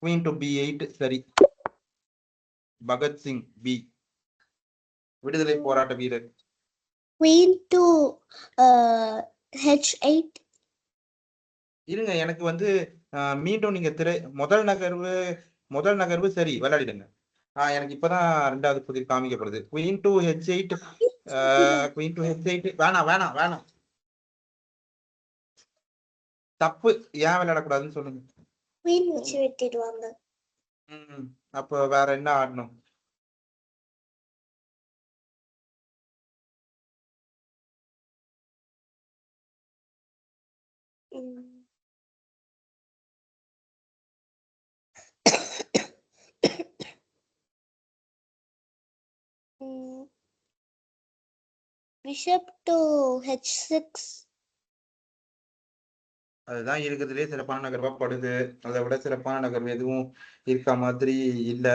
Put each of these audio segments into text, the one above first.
queen to b8 சரி. Bhagat Singh B, விடுதலை போராட்ட வீரர். queen to h8. இருங்க, எனக்கு வந்து மீண்டும் நீங்க முதல் நகர்வு சரி விளையாடிடுங்க. எனக்கு இப்பதான் ரெண்டாவது புதிர் காமிக்கப்படுது. queen to h8, queen to h8 வேணாம் தப்பு. ஏன் விளையாடக்கூடாதுன்னு சொல்லுங்க. queen வச்சு வெட்டிடுவாங்க. அப்போ வேற என்ன ஆடணும்? bishop to h6. அதுதான் இருக்கிறதுலே சிறப்பான நகர்வா படுது. அதை விட சிறப்பான நகர்வு எதுவும் இருக்க மாதிரி இல்ல.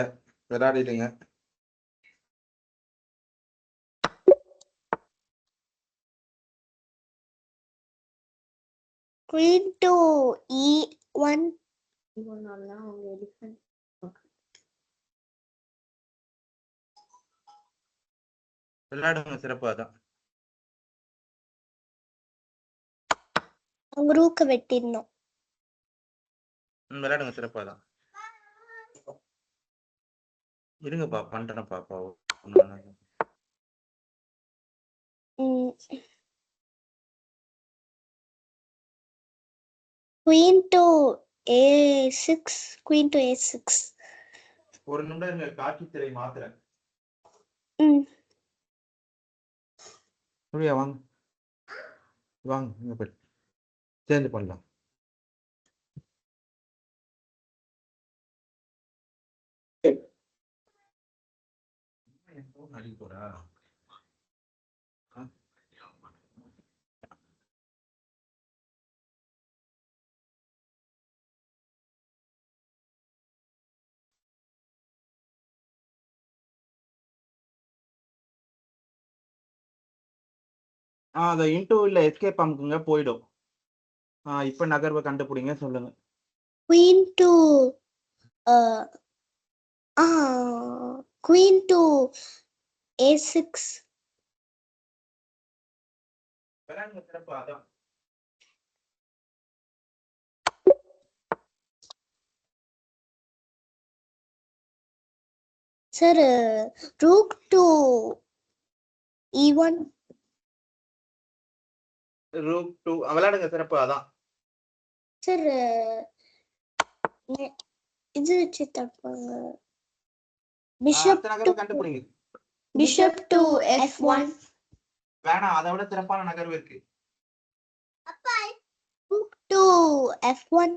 விளையாடிடுங்க. queen to e1. விளையாடுங்க, சிறப்பா தான். ரூக்க வெட்டிடணும். விளையாடுங்க, சிறப்பா தான். இருங்கப்பா, பண்றேன் பாப்பா. queen to a6. queen to a6. ஒரு நிமிடம் காட்சி திரை மாத்துறேன். அப்படியா? வாங்க இங்க போய் சேர்ந்து பண்ணலாம். போறா அந்த இன்டூ இல்ல எஸ்கேப் அமுக்குங்க, போயிடும். இப்ப நகர்வை கண்டுபிடிங்க, சொல்லுங்க. queen to queen to a6. sir, rook to e1. rook to விளையாடுங்க, சிறப்பு. அதான் சார் இது வச்சு தப்பாங்க. bishop to f1. வேணாம், அதை விட சிறப்பான நகர்வு இருக்கு. rook to f1.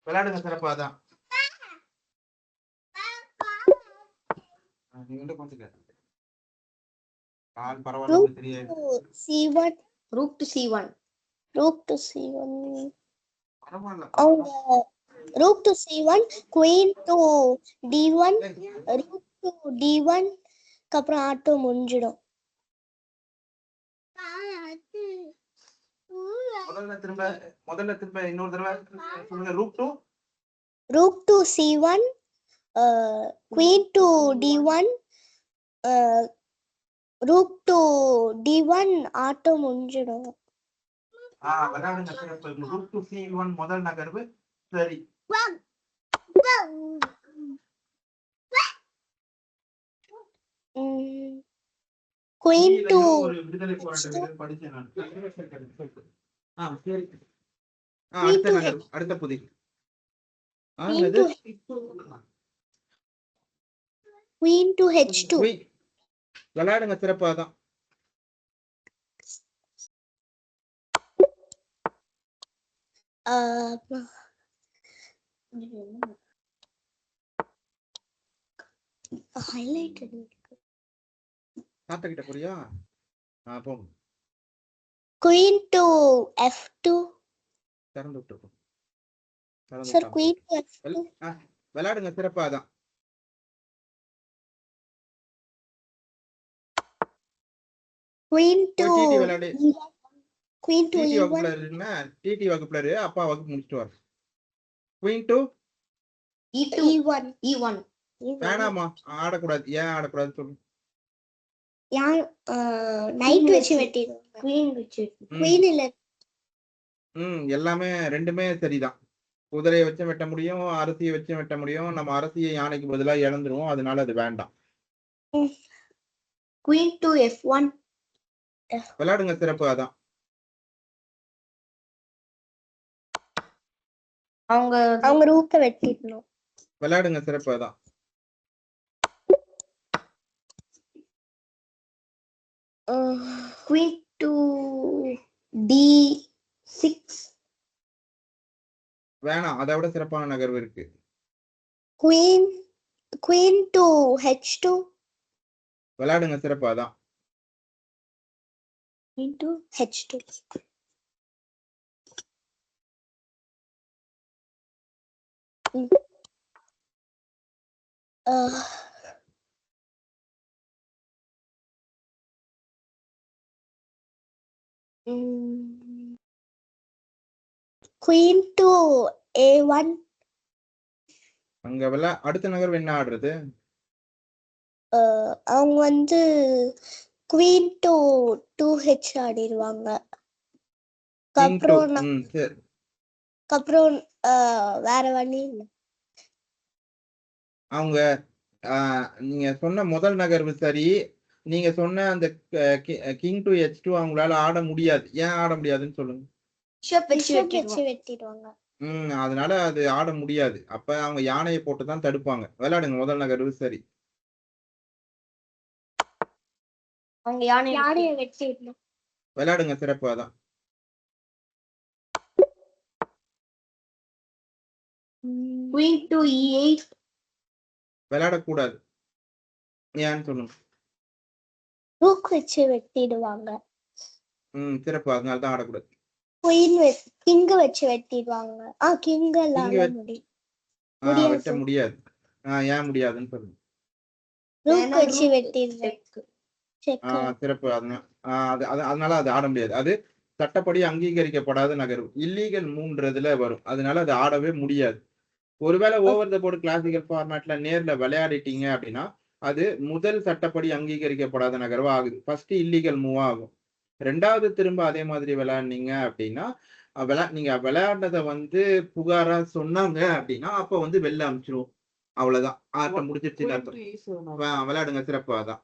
விளையாடுங்க, சிறப்பு. அதான் நீங்க கொஞ்சம் பரவாயில்ல, தெரியாது. c1. rook to c1. rook to c1. பரவாயில்ல. rook to c1, queen to d1, rook to d1, அப்புறம் ஆட்டோ முடிஞ்சிடும். முதல்ல திரும்ப இன்னொரு தடவை சொல்லுங்க. rook to c1, queen to d1, rook to d1, auto முடிஞ்சிடும். விளையாடுங்க, சிறப்பு. rook to c1 முதல் நகர்வு சரி. queen to ஒரு விடுதலை போராட்ட வீரர் படிச்சேன் நான். சரி. அடுத்த புதிர். queen to h2. விளையாடுங்க, சிறப்பா தான். highlighted தாத்தா கிட்ட போறியா? போங்க. queen to f2. திறந்து விட்டு sir, queen to f2. விளையாடுங்க, சிறப்பா தான். queen to டிடி விளையாடு. queen to டிடி e1. வகுப்புல இருக்குன்னா டிடி வகுப்புல அப்பா வகுப்பு முடிச்சிட்டு வர. queen to E2 E1 E1 வேணாமா ஆடக்கூடாது. ஏன் ஆடக்கூடாது சொல்லு. யார் நைட் வச்சு வெட்டிடுவாங்க. குயின் வச்சு குயின் இல்ல எல்லாமே ரெண்டுமே சரிதான். குதிரையை வச்சு வெட்ட முடியும், அரசியை வச்சு வெட்ட முடியும். நம்ம அரசியை யானைக்கு பதிலா இழந்துருவோம், அதனால அது வேண்டாம். குயின் டு F1 விளையாடுங்க, சிறப்பு. அதான் அவங்க ரூக்க வெட்டிடணும். விளையாடுங்க, சிறப்பு. அதான் குயின் டு D6 வேணாம், அதை விட சிறப்பான நகர்வு இருக்கு. குயின் டு H2 விளையாடுங்க, சிறப்பு. அதான் queen to H2 queen to A1 அங்க அடுத்த நகர்வு என்ன ஆடுறது? அவங்க வந்து queen to 2H ஆடிடுவாங்க. King two. சரி. அப்புறம் வேற வழி இல்லை. அவங்க நீங்க சொன்ன முதல் நகர்வு சரி. நீங்க சொன்ன அந்த கிங் டு H2 அவங்களால ஆட முடியாது. ஏன் ஆட முடியாதுன்னு சொல்லுங்க. பிஷப் வச்சு வச்சு வெட்டிடுவாங்க. அதனால அது ஆட முடியாது. அப்ப அவங்க யானையை போட்டுதான் தடுப்பாங்க. விளையாடுங்க, முதல் நகர்வு சரி. அவங்க யானையை வெட்டிடணும். விளையாடுங்க, சிறப்பு. அதான் குயின் டு E8 விளையாடக்கூடாது. ஏன்னு சொல்லுங்க. ரூக் வச்சு வெட்டிடுவாங்க. சிறப்பு. அதனாலதான் ஆடக்கூடாது. கிங் வச்சு வெட்டிடுவாங்க. கிங் வெட்ட முடியாது. ஏன் முடியாதுன்னு சொல்லுங்க. ரூக் வச்சு வெட்டிடுவாங்க. சிறப்பு. அதனால அது ஆட முடியாது. அது சட்டப்படி அங்கீகரிக்கப்படாத நகர்வு. இல்லீகல் மூன்றதுல வரும். அதனால அது ஆடவே முடியாது. ஒருவேளை ஓவர் த போர்டு கிளாசிக்கல் ஃபார்மேட்ல நேர்ல விளையாடிட்டீங்க அப்படின்னா அது முதல் சட்டப்படி அங்கீகரிக்கப்படாத நகர்வு ஆகுது. ஃபர்ஸ்ட் இல்லீகல் மூவ் ஆகும். ரெண்டாவது திரும்ப அதே மாதிரி விளையாடுனீங்க அப்படின்னா நீங்க விளையாடுனதை வந்து புகாரா சொன்னாங்க அப்படின்னா அப்ப வந்து வெளில அனுப்பிச்சிருவோம். அவ்வளவுதான், ஆட்டம் முடிஞ்சிருச்சுன்னு அர்த்தம். விளையாடுங்க, சிறப்பு. அதான்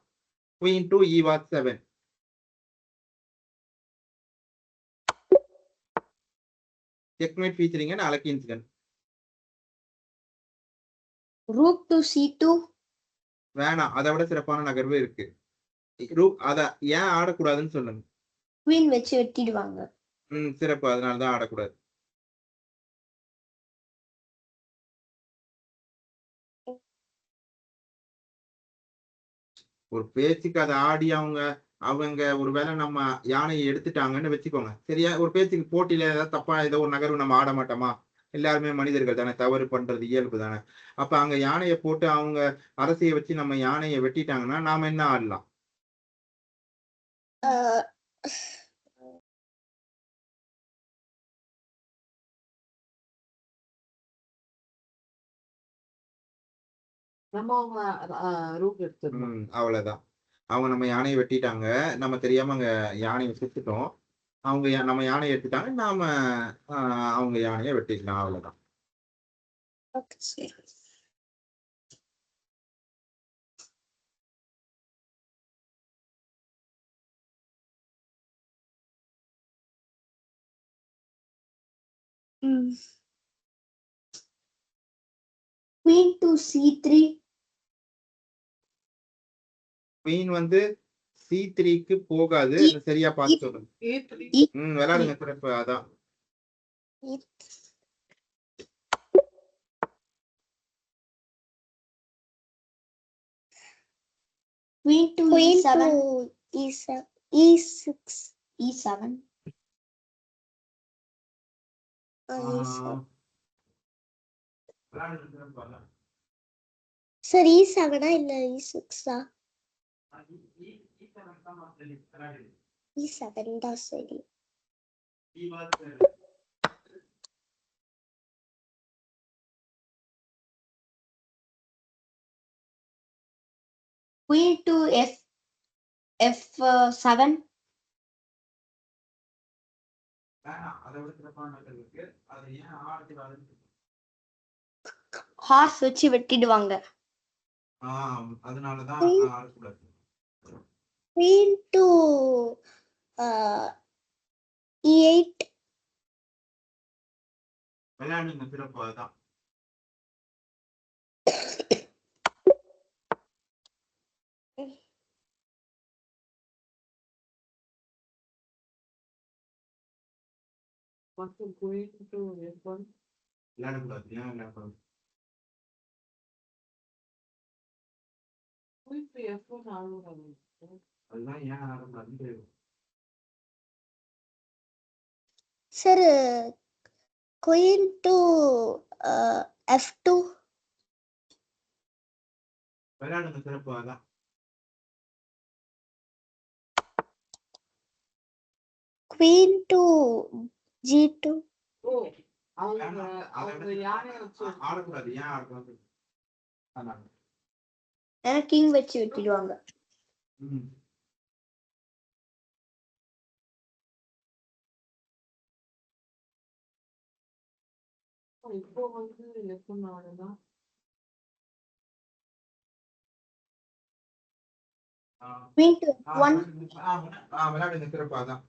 queen to E7 checkmate featuring and a lucky incident. Rook to C2 வேணாம், அதை விட சிறப்பான நகர்வு இருக்கு. அத ஏன் ஆடக்கூடாதுன்னு சொல்லுங்க. குயின் வச்சு வெட்டிடுவாங்க. சிறப்பு. அதனாலதான் ஆடக்கூடாது. ஒரு பேச்சுக்கு அதை ஆடி அவங்க ஒருவேளை நம்ம யானையை எடுத்துட்டாங்கன்னு வச்சுக்கோங்க. சரியா, ஒரு பேச்சுக்கு போட்டியில ஏதாவது தப்பா ஏதோ ஒரு நகர்வு நம்ம ஆட மாட்டோமா? எல்லாருமே மனிதர்கள் தானே, தவறு பண்றது இயல்பு தானே. அப்ப அங்க யானையை போட்டு அவங்க அரசியை வச்சு நம்ம யானையை வெட்டிட்டாங்கன்னா நாம என்ன ஆடலாம்? அவ்வளவுதான். அவங்க நம்ம யானையை வெட்டிட்டாங்க, நம்ம தெரியாம அங்க யானையை சுட்டுட்டோம். அவங்க நம்ம யானையை எடுத்துட்டாங்க, நாம அவங்க யானையை வெட்டிக்கலாம். அவ்வளவுதான். குயின் டு C3 குயின் வந்து C3க்கு போகாது. சரியா பார்த்து சொல்லுங்க. விளையாடுங்க, சிறப்பு. அதான் குயின் டு E7 சரி, E7 இல்ல E6 E7 தான் சரி. queen to f7. அதை விட சிறப்பான நகர்வு இருக்கு. அது ஏன் ஆடுறதுக்கு ஹார்ஸ் வச்சு வெட்டிடுவாங்க. அதனாலதான் ஆடக்கூடாது. queen to e8. விளையாடுங்க சிறப்பு அதுதான். விளையாடக்கூடாது. ஏன் விளையாடக்கூடாது? அதுதான் ஏன் ஆடக்கூடாது. Sir, queen to f2. விளையாடுங்க சிறப்பு அதுதான். queen to g2. ஆடக்கூடாது. ஏன் ஆடக்கூடாது? அதான். கிங் வச்சு வெட்டிடுவாங்க. இப்போ வந்து எப்ப ஆடுனா queen to f1. விளையாடுங்க சிறப்பு அதுதான்.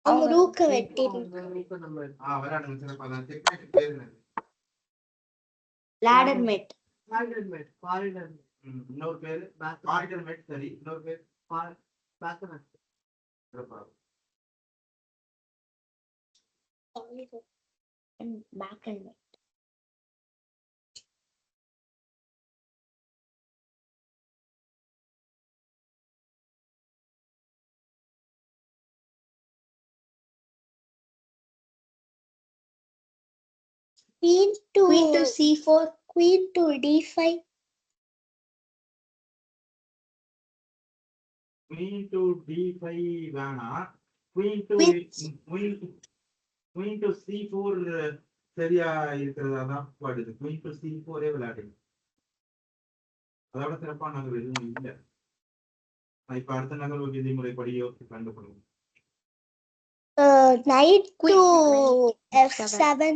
அவங்க ரூக்க வெட்டிடு. விளையாடுங்க சிறப்பு அதுதான். செக்மேட் பேர் என்னது? ladder mate. இன்னொரு பேரு காரிடர் மேட். சரி, இன்னொரு பேர் சிறப்பா. And back and mate. queen to c4. queen to d5. queen to d5 வேணாம். queen to c4 சரியா இருக்கிறதா தான் பாடுது. queen to c4 விளையாடுது. அதோட சிறப்பான நகர்வு எதுவும் இல்லை. இப்ப அடுத்த நகர்வு விதிமுறைப்படி யோசிச்சு கண்டுபிடிக்கும். knight to f7.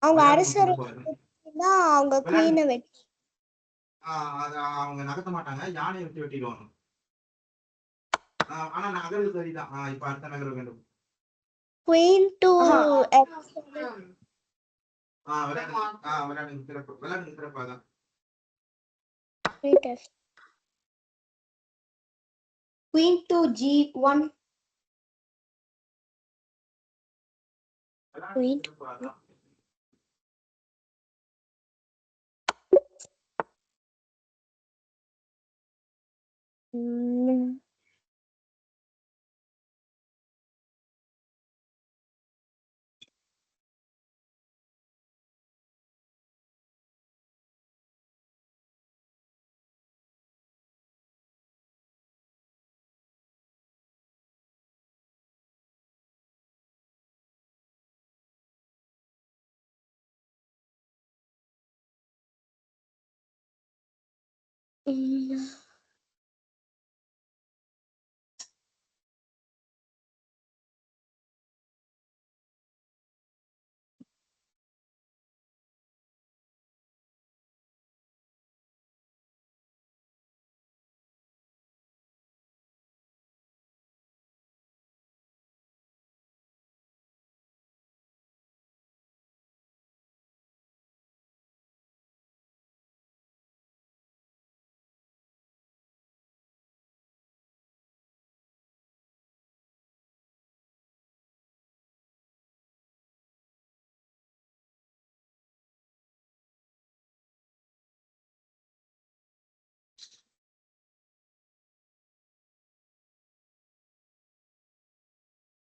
அவங்க அரசர் அவங்க queen வெட்டி. அவங்க நகர்த்த மாட்டாங்க. யானையை வச்சு வெட்டிடுவாங்க. ஆனா நகர்வு சரிதான். இப்ப அடுத்த நகர்வு வேண்டும். queen to f7. விளையாடுங்க சிறப்பு. விளையாடுங்க சிறப்பு அதான். queen to g1. queen சிறப்பு அதான்.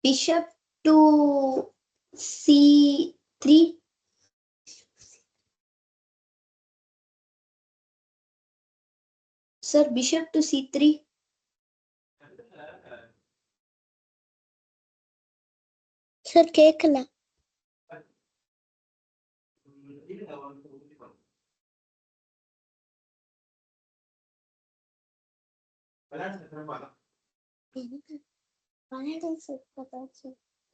bishop to c3. Sir, bishop to c3. Sir கேட்கல. விளையாடுங்க சிறப்பாதான்.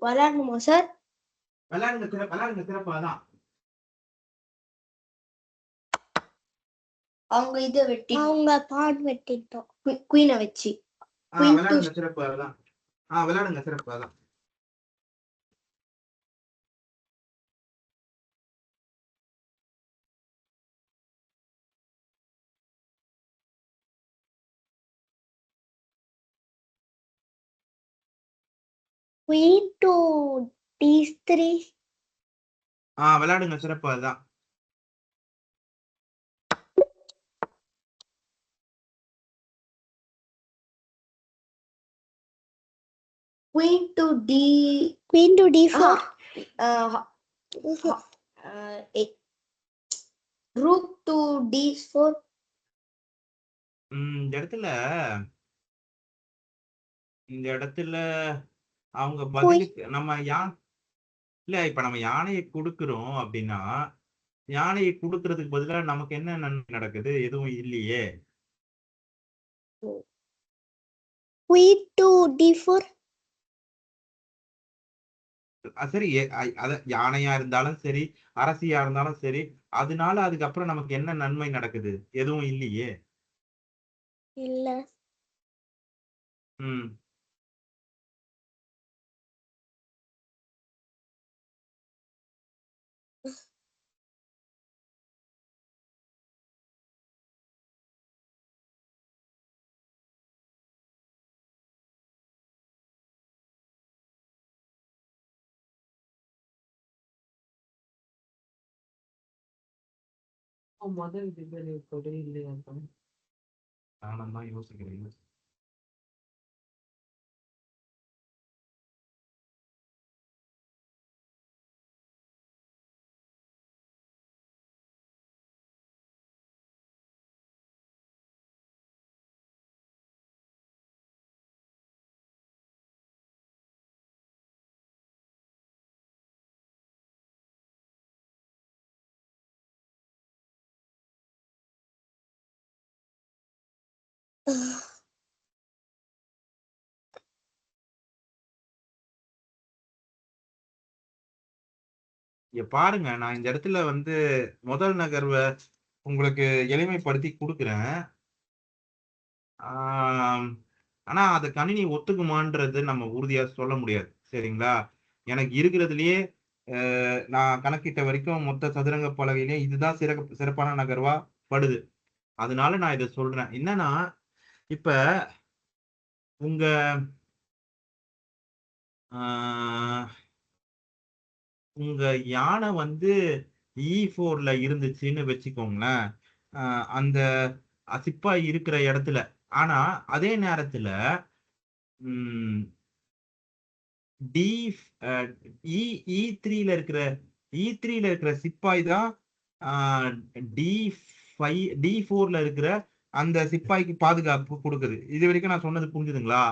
விளையாடணுமா சார்? விளையாடுங்க சிறப்பாதான். அவங்க இதை வெட்டி அவங்க பாட் வெட்டிட்டோம். குயினை வச்சு Queen to- விளையாடுங்க சிறப்பாதான். விளையாடுங்க சிறப்பாதான். Queen to D3. விளையாடுங்க சிறப்பாதான். Queen to D Queen to D4. Rook to D4. இந்த இடத்துல அவங்க பதிலுக்கு நம்ம இப்ப நம்ம யானையை கொடுக்கிறோம் அப்படின்னா யானையை கொடுக்கறதுக்கு பதிலா நமக்கு என்ன நன்மை நடக்குது? எதுவும் இல்லையே. Queen to D4. சரி, அத யானையா இருந்தாலும் சரி, அரசியா இருந்தாலும் சரி, அதனால அதுக்கப்புறம் நமக்கு என்ன நன்மை நடக்குது? எதுவும் இல்லையே. இல்ல. ம் முதல் விதிகளை கூட இல்லையா? நானும் தான் யோசிக்கிறேன். இங்க பாருங்க, நான் இந்த இடத்துல வந்து முதல் நகர்வை உங்களுக்கு எளிமைப்படுத்தி கொடுக்குறேன். ஆனா அது கணினி ஒத்துக்குமான்றது நம்ம உறுதியா சொல்ல முடியாது. சரிங்களா? எனக்கு இருக்கிறதுலயே நான் கணக்கிட்ட வரைக்கும் மொத்த சதுரங்க பலகையிலே இதுதான் சிறப்பான நகர்வா படுது. அதனால நான் இதை சொல்றேன். என்னன்னா இப்ப உங்க உங்க யானை வந்து E4ல இருந்துச்சுன்னு வச்சுக்கோங்களேன். அந்த சிப்பாய் இருக்கிற இடத்துல. ஆனா அதே நேரத்துல டி E3ல இருக்கிற சிப்பாய் தான் D4ல இருக்கிற அந்த சிப்பாய்க்கு பாதுகாப்பு கொடுக்குது. இது வரைக்கும் நான் சொன்னது புரிஞ்சுதுங்களா?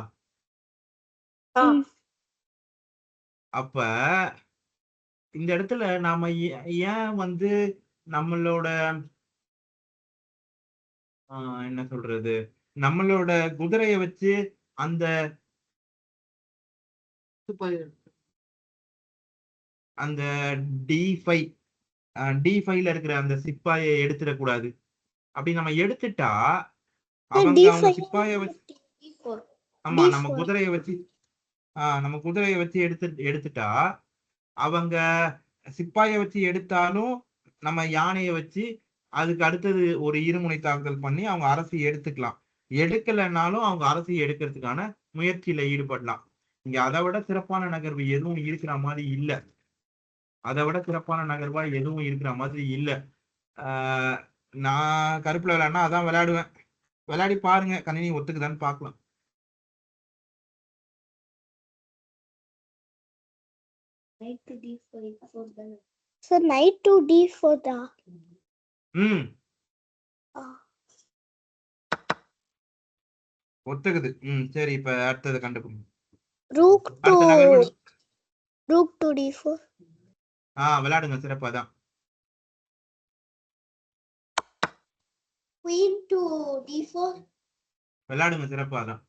அப்ப இந்த இடத்துல நாம ஏன் வந்து நம்மளோட என்ன சொல்றது, நம்மளோட குதிரையை வச்சு அந்த அந்த D5ல இருக்கிற அந்த சிப்பாயை எடுத்துடக்கூடாது. அப்படி நம்ம எடுத்துட்டா அவங்க சிப்பாயை வச்சு ஆமா நம்ம குதிரையை வச்சு எடுத்துட்டா அவங்க சிப்பாயை வச்சு எடுத்தாலும் நம்ம யானையை வச்சு அதுக்கு அடுத்தது ஒரு இருமுனை தாக்குதல் பண்ணி அவங்க அரசு எடுத்துக்கலாம். எடுக்கலைன்னாலும் அவங்க அரசு எடுக்கிறதுக்கான முயற்சியில ஈடுபடலாம். இங்க அதை விட சிறப்பான நகர்வு எதுவும் இருக்கிற மாதிரி இல்ல. அதை விட சிறப்பான நகர்வா எதுவும் இருக்கிற மாதிரி இல்ல. நான் கருப்புல விளையாடினா அதான் விளையாடுவேன். விளையாடி பாருங்க, கணினி ஒத்துக்குதான்னு பார்க்கலாம். சார் knight to D4 தான். ஒத்துக்குது. சரி, இப்ப அடுத்தது கண்டுபிடிங்க. Rook to அடுத்த நகர்வு D4. விளையாடுங்க சிறப்பாதான். Queen to D4. விளையாடுங்க சிறப்பா தான்.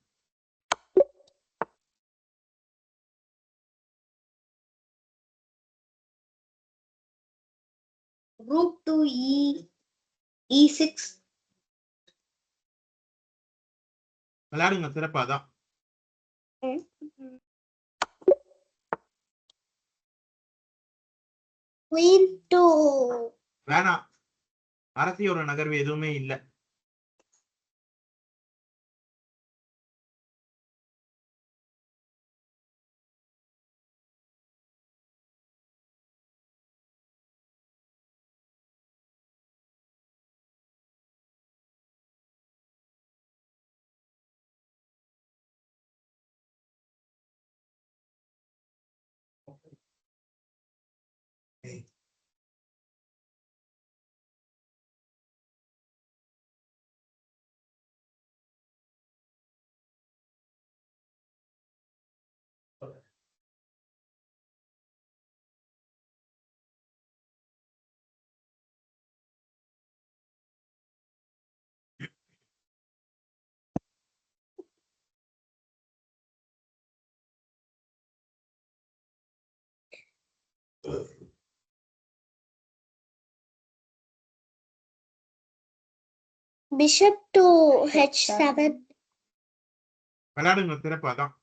Rook to E6. விளையாடுங்க சிறப்பா தான். Queen to வேணாம், அரசியோட நகர்வு எதுவுமே இல்ல. bishop to H7. விளையாடுங்க சிறப்பா தான்.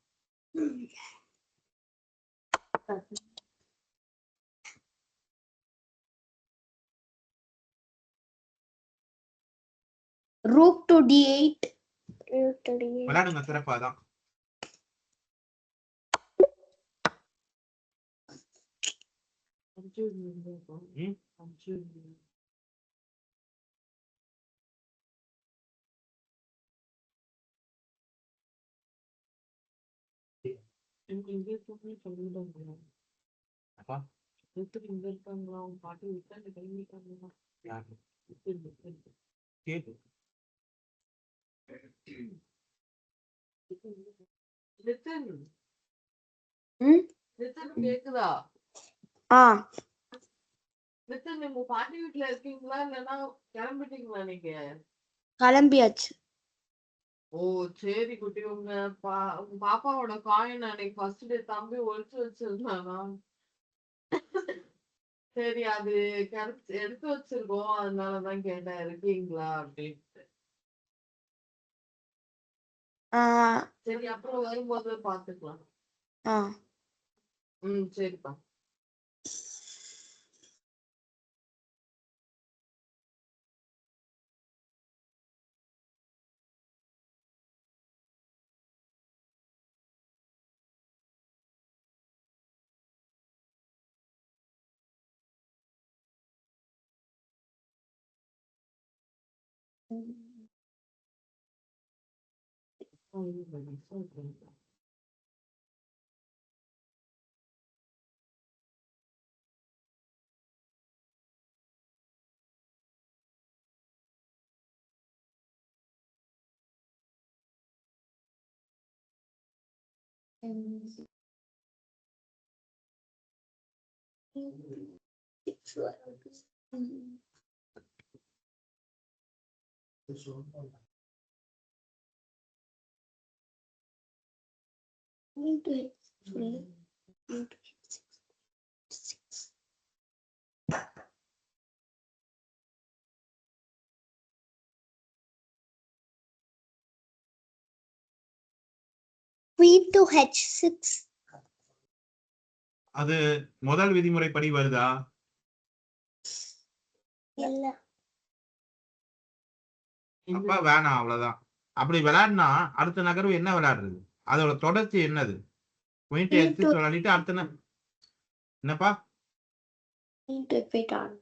Rook to D8. Rook to D8. விளையாடுங்க சிறப்பா தான். ம்? அப்பா யாரு? கேக்கு. ம்? கேக்குதா? ஆ நித்தின், நீங்க பாட்டி வீட்டுல இருக்கீங்களா இல்லைன்னா கிளம்பிட்டீங்களா நீங்க? கிளம்பியாச்சு. ஓ சரி குட்டி, உங்க பாப்பாவோட காயின் அன்னைக்கு ஃபர்ஸ்ட் டே தம்பி ஒழிச்சு வச்சிருந்தானா? சரி, அது எடுத்து வச்சிருக்கோம், அதனாலதான் கேட்டேன் இருக்கீங்களா அப்படின்ட்டு. ஆ சரி, அப்புறம் வரும்போது பாத்துக்கலாம். ஆ சரிப்பா. Queen to H3. Queen to H6. Queen to H6. அது முதல் விதிமுறைப்படி வருதா? இல்ல. அப்பா வேணாம், அவ்வளவுதான். அப்படி விளையாடினா அடுத்த நகர்வு என்ன விளையாடுறது? அதோட தொடர்ச்சி என்னது? குயின் டு H6 விளையாடிட்டு அடுத்த என்னப்பா? Queen to F8 on.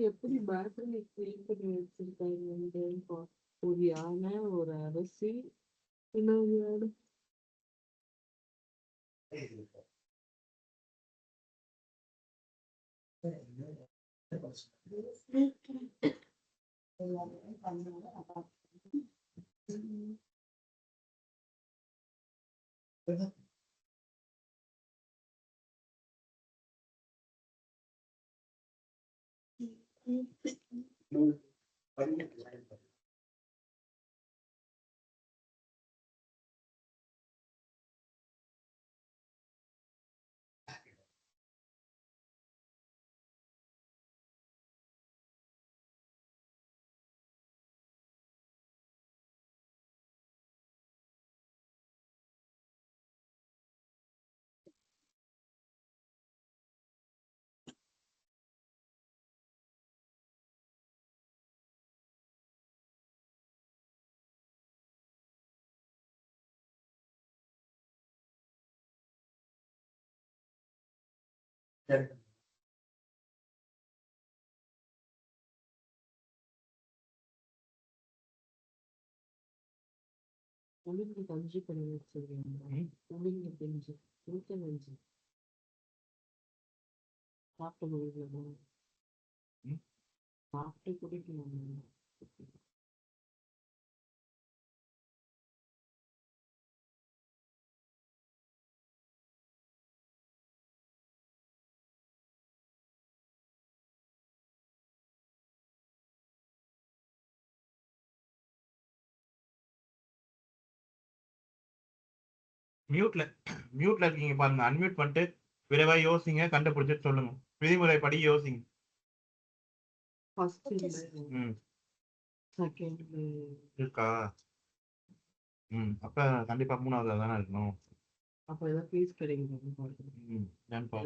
எப்படி பேட்டரி கிளீன் பண்ணி வச்சிருக்காங்க? ஒரு யானை, ஒரு அரசி, இன்னொரு யானை. உளுந்து கஞ்சி பண்ணி வச்சிருக்கேன். உளுந்து கஞ்சி உளுத்த கஞ்சி சாப்பிட்டு முடிக்கணும். சாப்பிட்டு குடிக்கணும். மியூட்ல இருக்கீங்க பாருங்க. அன்மியூட் பண்ணிட்டு விரைவா யோசிங்க, கண்டுபிடிச்சிட்டு சொல்லுங்க. விதிமுறைப்படி யோசிங்க. ஃபர்ஸ்ட் Okay, ம் செகண்ட் இருக்கா? அப்ப கண்டிப்பா 3வது தானே இருக்கணும். அப்ப ஏதோ பீஸ் கிடைக்கும். ஏன்பா?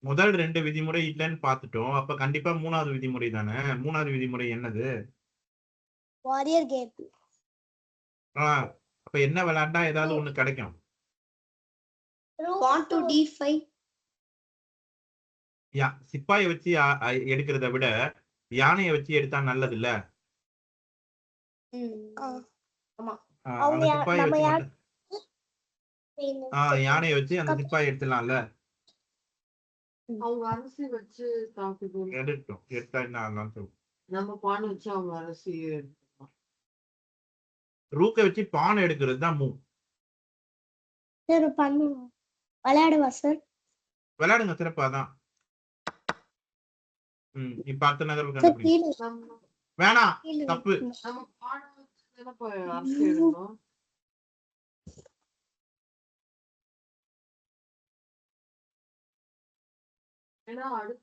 முதல் 2 விதிமுறை இல்லைன்னு பார்த்துட்டோம். அப்ப கண்டிப்பா 3வது விதிமுறை தானே. 3வது விதிமுறை என்னது? warrior game. அப்ப என்ன விளையாண்டா ஏதாவது ஒண்ணு கிடைக்கும்? Pawn to d5. சிப்பாயை வச்சு எடுக்கிறத விட யானையை வச்சு எடுத்தா நல்லது இல்ல? ஆமா. அந்த சிப்பாயை வச்சு யானையை வச்சு அந்த சிப்பாயை எடுத்துடலாம்ல. அவங்க அரிசி வச்சு சாப்பிட்டு எடுத்தா என்ன ஆகலாம் சொல்லு. நம்ம பானை வச்சு அவங்க அரிசி ரூக்கை வச்சு பானை எடுக்கிறது தான் மூவ். சார் பண்ணுவோம். விளையாடுவா சார்? விளையாடுங்க, சிறப்பாதான். இப்ப அடுத்த நகர்வு கண்டுபிடிங்க. வேணாம், தப்பு. நம்ம பானை வச்சு அரிசி எடுக்கணும்.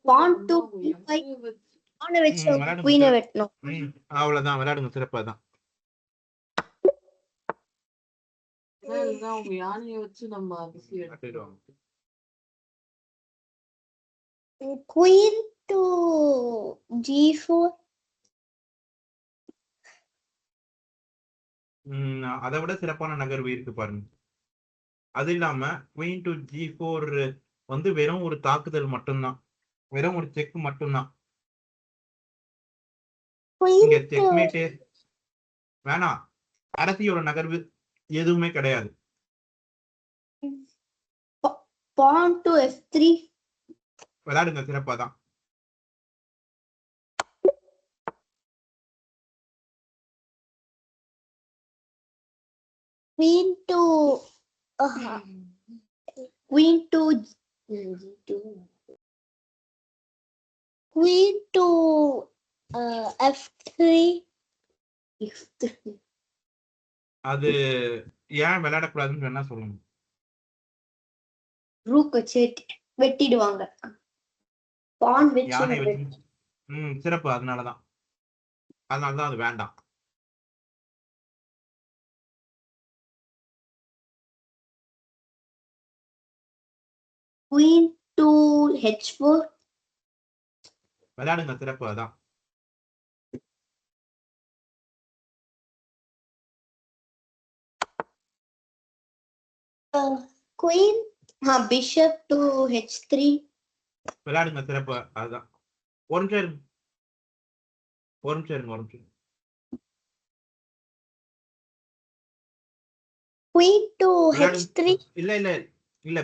Pawn to d5. பானை வச்சு குயினை வெட்டணும். அவ்வளவுதான், விளையாடுங்க, சிறப்பாதான். அவங்க யானையை வச்சு நம்ம அரிசி எடுத்துடுவோம். Queen to g4. அதை விட சிறப்பான நகர்வு இருக்கு பாருங்க. அது இல்லாம குயின் டு G4 வந்து வெறும் ஒரு தாக்குதல் மட்டும்தான், வெறும் ஒரு செக் மட்டும்தான். queen இங்க to செக்மேட்டே வேணாம், அரசியோட நகர்வு எதுவுமே கிடையாது. pawn to f3. விளையாடுங்க சிறப்பாதான். queen to queen to g2. queen to f3. f3. அது ஏன் விளையாடக்கூடாதுன்னு வேணா சொல்லுங்க. rook வச்சு வெட்டிடுவாங்க. pawn வச்சு யானை வச்சு சிறப்பு. அதனாலதான் அது வேண்டாம். queen to h4. விளையாடுங்க சிறப்பு. அதான் queen bishop to h3. விளையாடுங்க சிறப்பு. அதுதான். ஒரு நிமிஷம் இருங்க. queen to விளையாடுங்க. h3. இல்ல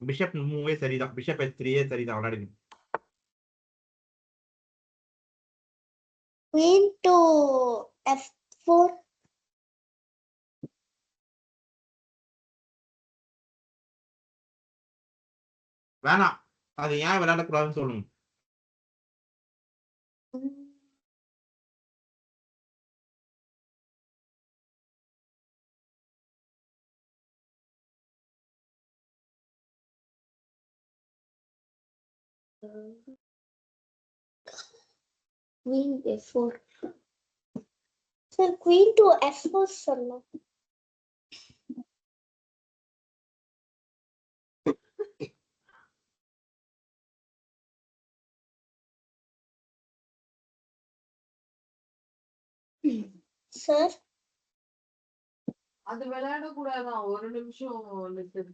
பிஷப் மூவே சரிதான். பிஷப் h3 சரிதான். விளையாடுங்க. queen to f4. வேணாம், அது ஏன் விளையாடக்கூடாதுன்னு சொல்லுங்க. queen f4. sir queen to f4 சொன்னோம். sir அது விளையாடக்கூடாதான். ஒரு நிமிஷம் listen.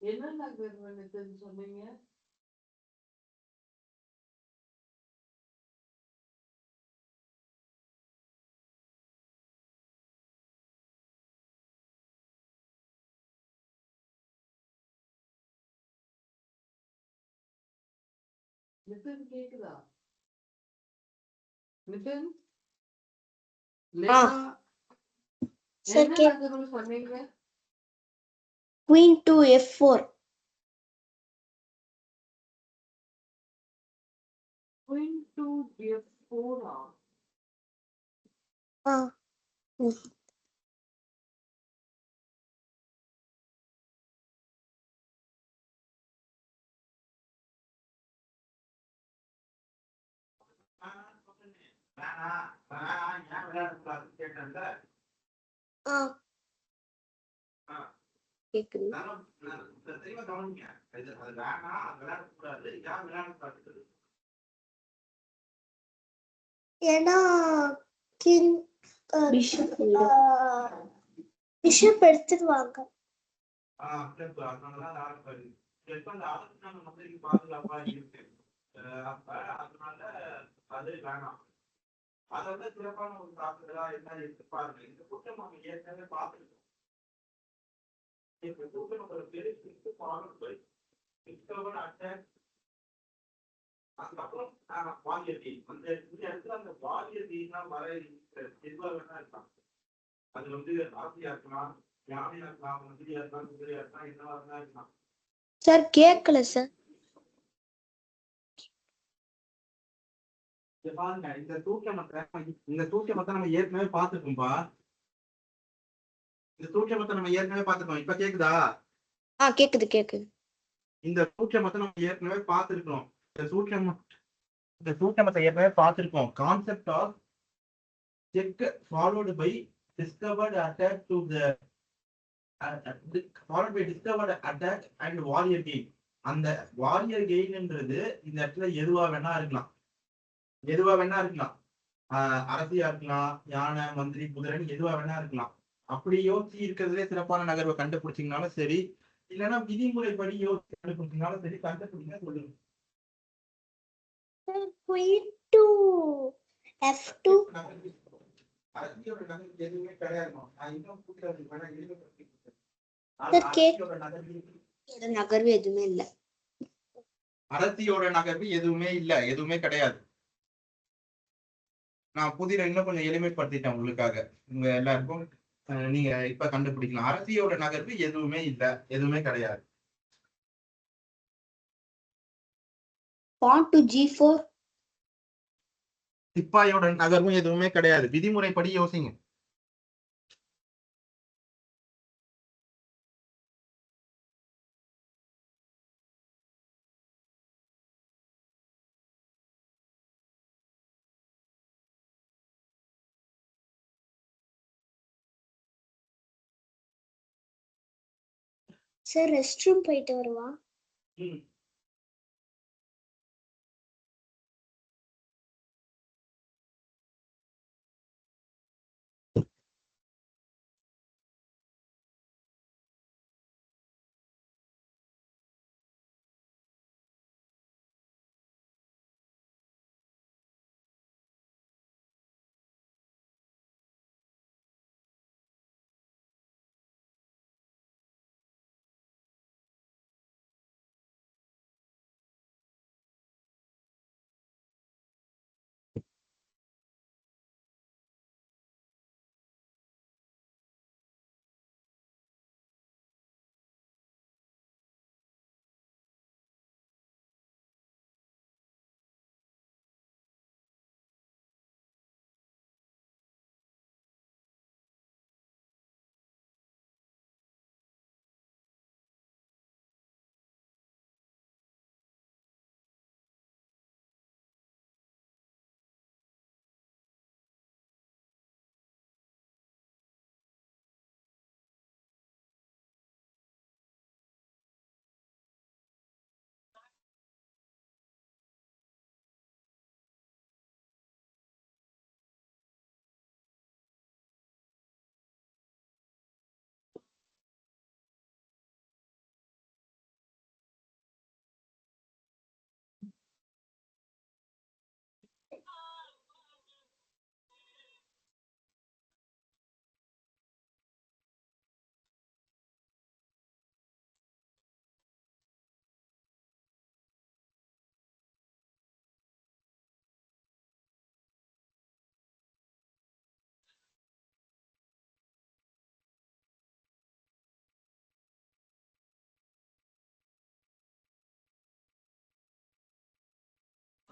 என்ன நகர் நிதின் சொன்னீங்க? நிதின் கேக்குதா? நிதின் லேனா Sir, என்ன நகர்னு சொன்னீங்க? queen to f4. Queen to f4 ah? Ah, ah. கேக்குது. ஏன்னா கிங் பிஷப் பிஷப் எடுத்துருவாங்க. பாதுகாப்பா இருக்கு. அப்ப அதனால அது வேணாம். அதோட சிறப்பான ஒரு தாக்குதலா என்ன இருக்கு பாருங்க. இந்த கூட்டம் நம்ம ஏற்கனவே பார்த்துருக்கோம். இந்த கூட்டம் ஒரு பெரிய அட்டாக். அதுக்கப்புறம் வாரியர் டீம் அந்த இந்த இடத்துல அந்த வாரியர் டீம் வர எதுவாக வேணா இருக்கலாம். அது வந்து ஆசையா இருக்கலாம், யானையா இருக்கலாம், மந்திரியா இருக்கலாம், குதிரையா இருக்கலாம், என்னவா வேணா இருக்கலாம். சார் கேட்கல சார். பாருங்க இந்த தூக்கமத்தை நம்ம ஏற்கனவே பார்த்துருக்கோம்பா. இந்த தூக்கமத்தை நம்ம ஏற்கனவே பார்த்துருக்கோம். இப்ப கேக்குதா? கேக்குது கேக்குது. இந்த சூட்சமத்தை நம்ம ஏற்கனவே பார்த்துருக்கோம். இந்த சூட்சமத்தை ஏற்கனவே பார்த்துருக்கோம். Concept of check followed by discovered attack to the followed by discovered attack and warrior gain. அந்த வாரியர் கெயின்ன்றது இந்த இடத்துல எதுவா வேணா இருக்கலாம். அரசியா இருக்கலாம், யானை, மந்திரி, குதிரைன்னு எதுவா வேணா இருக்கலாம். அப்படி யோசிச்சு இருக்கிறதுலே சிறப்பான நகர்வை கண்டுபிடிச்சிங்கனாலும் சரி, இல்லைன்னா விதிமுறைப்படி யோசிச்சு கண்டுபிடிச்சிங்கனாலும் சரி, கண்டுபிடிங்க சொல்லுங்க. queen to f2. அரசியோட நகர் எதுவுமே கிடையாது. நான் இன்னும் கூட்டுறது வேணா நகர்வு எதுவுமே இல்ல. அரசியோட நகர்வு எதுவுமே இல்ல, எதுவுமே கிடையாது. நான் புதிரை இன்னும் கொஞ்சம் எளிமைப்படுத்திட்டேன் உங்களுக்காக. உங்க எல்லாருக்கும் நீங்க இப்ப கண்டுபிடிக்கலாம். அரசியோட நகர்வு எதுவுமே இல்ல, எதுவுமே கிடையாது. pawn to g4. சிப்பாயோட நகர்வும் எதுவுமே கிடையாது. விதிமுறைப்படி யோசிங்க. சார் ரெஸ்ட் ரூம் போயிட்டு வருவா.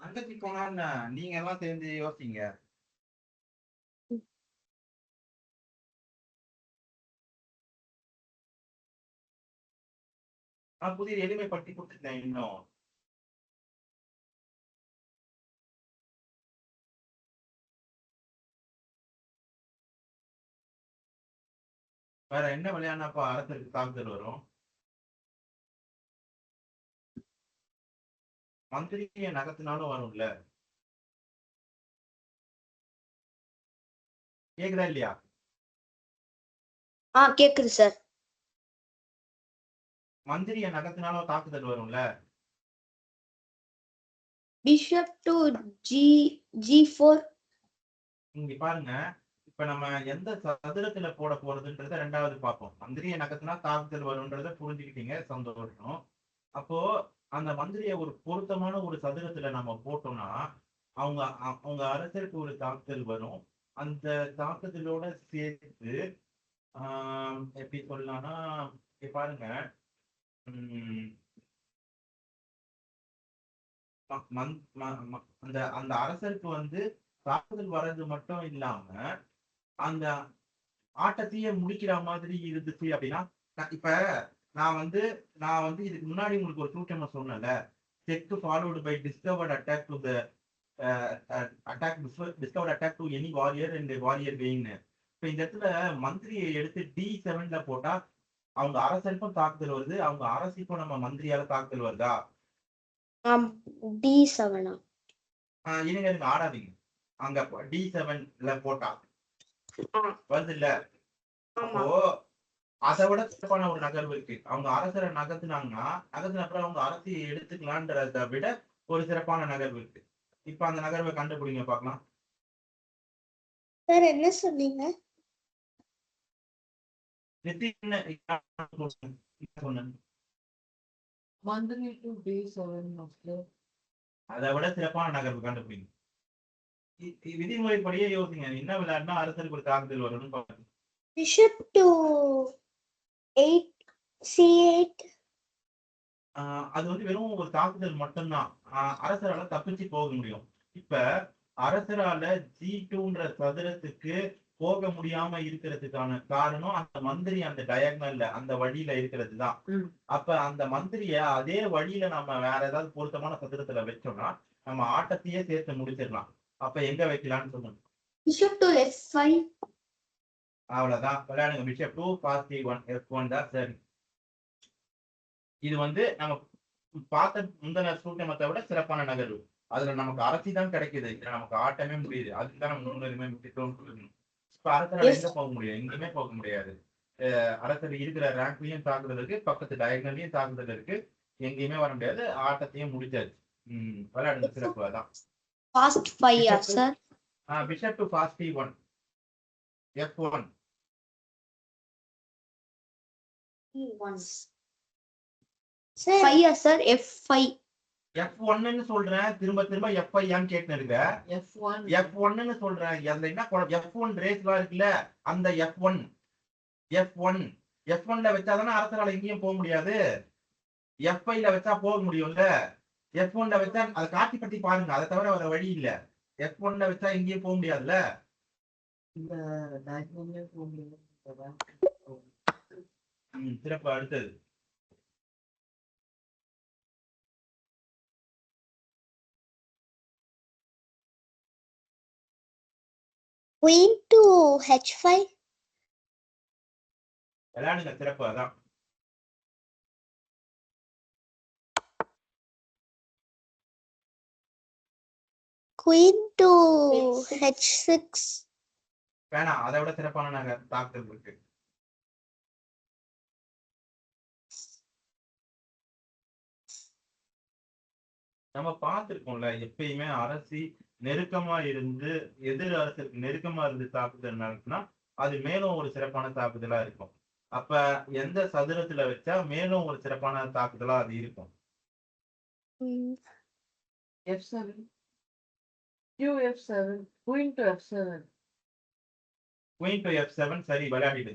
தங்கச்சி போனா நீங்க எல்லாம் சேர்ந்து யோசிங்க. நான் புதிய எளிமைப்படுத்தி கொடுத்துட்டேன் இன்னும். வேற என்ன விளையாடினாப்பா அரசருக்கு தாக்குதல் வரும்? மந்திரியை நகர்த்தினாலும் வரும்ல. கேக்குதா இல்லையா? கேக்குது சார். மந்திரியை நகர்த்தினாலும் தாக்குதல் வரும்ல. Bishop to G4. இங்க பாருங்க, இப்ப நம்ம எந்த சதுரத்துல போட போறதுன்றத ரெண்டாவது பார்ப்போம். மந்திரியை நகர்த்தினா தாக்குதல் வரும்ன்றத புரிஞ்சுக்கிட்டீங்க, சந்தோஷம். அப்போ அந்த மந்திரியை ஒரு பொருத்தமான ஒரு சதுரத்துல நம்ம போட்டோம்னா அவங்க அரசருக்கு ஒரு தாக்குதல் வரும். அந்த தாக்குதலோட சேர்த்து எப்படி சொல்லலாம்னா, இங்க பாருங்க, அந்த அந்த அரசருக்கு வந்து தாக்குதல் வர்றது மட்டும் இல்லாம அந்த ஆட்டத்தையே முடிக்கிற மாதிரி இருந்துச்சு அப்படின்னா, இப்ப நான் வந்து இதுக்கு முன்னாடி உங்களுக்கு ஒரு சூட்சமா சொன்னேன்ல, check followed by discovered attack to the discovered attack to any warrior and warrior வெயின்னு. இப்ப இந்த இடத்துல மந்திரியை எடுத்து D7ல போட்டா அவங்க அரசருக்கும் தாக்குதல் வருது, அவங்க அரசுக்கும் நம்ம மந்திரியால தாக்குதல் வருதா? D7. இருங்க ஆடாதீங்க. அங்க D7ல போட்டா வருது இல்ல. அப்போ அதை விட சிறப்பான ஒரு நகர்வு இருக்கு. அவங்க அரசரை நகர்த்தினாங்கன்னா நகர்த்தின அப்புறம் அவங்க அரசியை எடுத்துக்கலான்றத விட ஒரு சிறப்பான நகர்வு இருக்கு. இப்ப அந்த நகர்வை கண்டுபிடிங்க பார்க்கலாம். சார் என்ன சொன்னீங்க? மந்திரி டு D7. அதை விட சிறப்பான நகர்வு கண்டுபிடிங்க. விதிமுறைப்படியே யோசிங்க. என்ன விளையாடுனா அரசருக்கு ஒரு தாக்குதல் வரும்னு பாருங்க. Bishop to 8 C8. அது வந்து வெறும் ஒரு தாக்குதல் மட்டும்தான். அரசரால தப்பிச்சு போக முடியும். இப்ப அரசரால G2ன்ற சதுரத்துக்கு போக முடியாம இருக்கிறதுக்கான காரணம் அந்த மந்திரி அந்த டயக்னல்ல அந்த வழியில இருக்கிறது தான். அப்ப அந்த மந்திரிய அதே வழியில நம்ம வேற ஏதாவது பொருத்தமான சதுரத்துல வச்சோம்னா நம்ம ஆட்டத்தையே சேர்த்து முடிச்சிடலாம். அப்ப எங்க வைக்கலாம்னு சொல்லுங்க. Bishop to F5. அவ்வளவுதான், விளையாடுங்க. பிஷப் 2 +1 F1 தான் சரி. இது வந்து நம்ம பார்த்த முந்தின சூட்சமத்தை விட சிறப்பான நகர்வு. அதுல நமக்கு அரசி தான் கிடைக்குது, நமக்கு ஆட்டமே முடியுது. அதுக்குதான் நம்ம முன்னுரிமை முக்கியத்துவம் கொடுக்கணும். இப்ப அரசரால் எங்க போக முடியும்? எங்கேயுமே போக முடியாது. அரசர் இருக்கிற ரேங்க்லயும் தாக்குதல் இருக்கு, பக்கத்து டயகனலையும் தாக்குதல் இருக்கு, எங்கேயுமே வர முடியாது. ஆட்டத்தையும் முடிச்சாச்சு. விளையாடுங்க, சிறப்பு. அதான் fast 5 sir. Bishop to fast E1 F1. Sir 5 sir. F5. F1ன்னு சொல்றேன், திரும்ப திரும்ப F5 கேட்டு இருக்க. F1ன்னு சொல்றேன். அதுல என்ன F1 ரேஸ்லாம் இருக்குல்ல, அந்த F1 F1ல வச்சாதானே அரசரால எங்கேயும் போக முடியாது. F5ல வச்சா போக முடியும்ல. F1ல வச்சா அதை காட்டி பத்தி பாருங்க, அதை தவிர வர வழி இல்ல. F1ல வச்சா எங்கேயும் போக முடியாதுல்ல. சிறப்பு. அடுத்தது Queen to H5. விளையாடுங்க, சிறப்பு. அதான் Queen to H6. வேணாம், அதை விட சிறப்பான நகர் தாக்குதல் இருக்கு. நம்ம பார்த்திருக்கோம்ல, எப்பயுமே அரசி நெருக்கமா இருந்து எதிர் அரசுக்கு நெருக்கமா இருந்து தாக்குதல் நடத்தினா அது மேலும் ஒரு சிறப்பான தாக்குதலா இருக்கும். அப்ப எந்த சதுரத்துல வச்சா மேலும் ஒரு சிறப்பான தாக்குதலா அது இருக்கும்? F7. QF7. Queen to F7. Queen to F7 சரி, விளையாடிடு.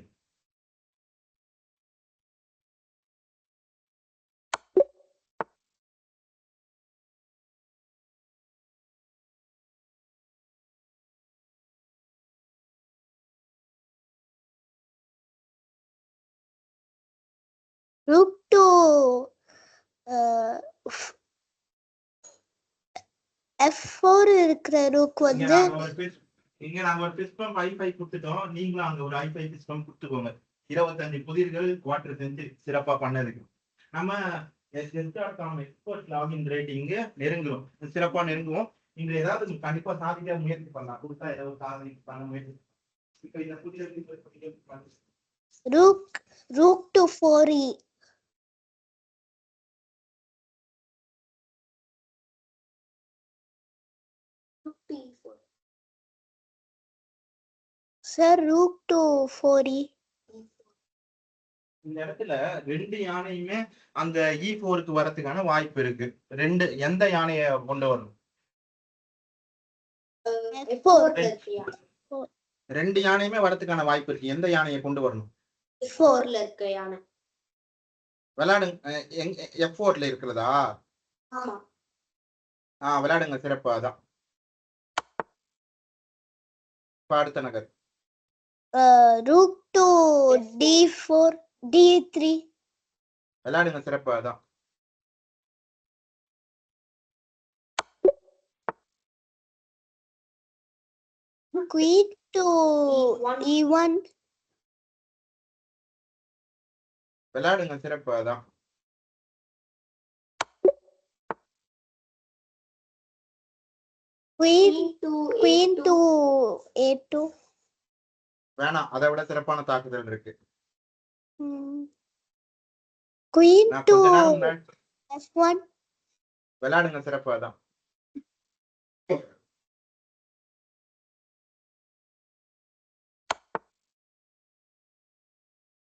F4 இருக்கிற ரூக் இங்க வந்து நாங்க ஒரு பிஸ்பம் i5 கொடுத்துட்டோம். நீங்களும் அங்க ஒரு i5 பிஸ்பம் கொடுத்துக்கோங்க. 25 புதிர்கள் குவார்டர் செஞ்சு சிறப்பா பண்ணதுக்கு நம்ம எக்ஸ்பர்ட் லாகின் ரேட்டிங் நெருங்குறோம், சிறப்பா நெருங்குவோம். இங்க ஏதாவது கண்டிப்பா சாதிக்க முயற்சி பண்ணலாம். கொடுத்தா ஏதாவது சாதனை பண்ண முயற்சி. இப்ப இந்த புதிய rook to 4e. Sir, rook to 4e. இந்த இடத்துல ரெண்டு யானையுமே அந்த E4க்கு வரதுக்கான வாய்ப்பு இருக்கு. எந்த யானையை கொண்டு வரணும்? ரெண்டு யானையுமே வரதுக்கான வாய்ப்பு இருக்கு. எந்த யானையை கொண்டு வரணும்? F4ல இருக்க யானை. விளையாடுங்க. F4ல இருக்கிறதா? ஆமா. விளையாடுங்க, சிறப்பு. அதான் அடுத்த நகர். Rook to d4, d3. விளையாடுங்க, சிறப்பு. அதான் queen to e1. விளையாடுங்க, சிறப்பு. அதான் queen to a2. வேணாம், அதை விட சிறப்பான தாக்குதல் இருக்கு. queen நான் to கொஞ்ச நேரம் முன்னாடி f1. விளையாடுங்க, சிறப்பு. அதான்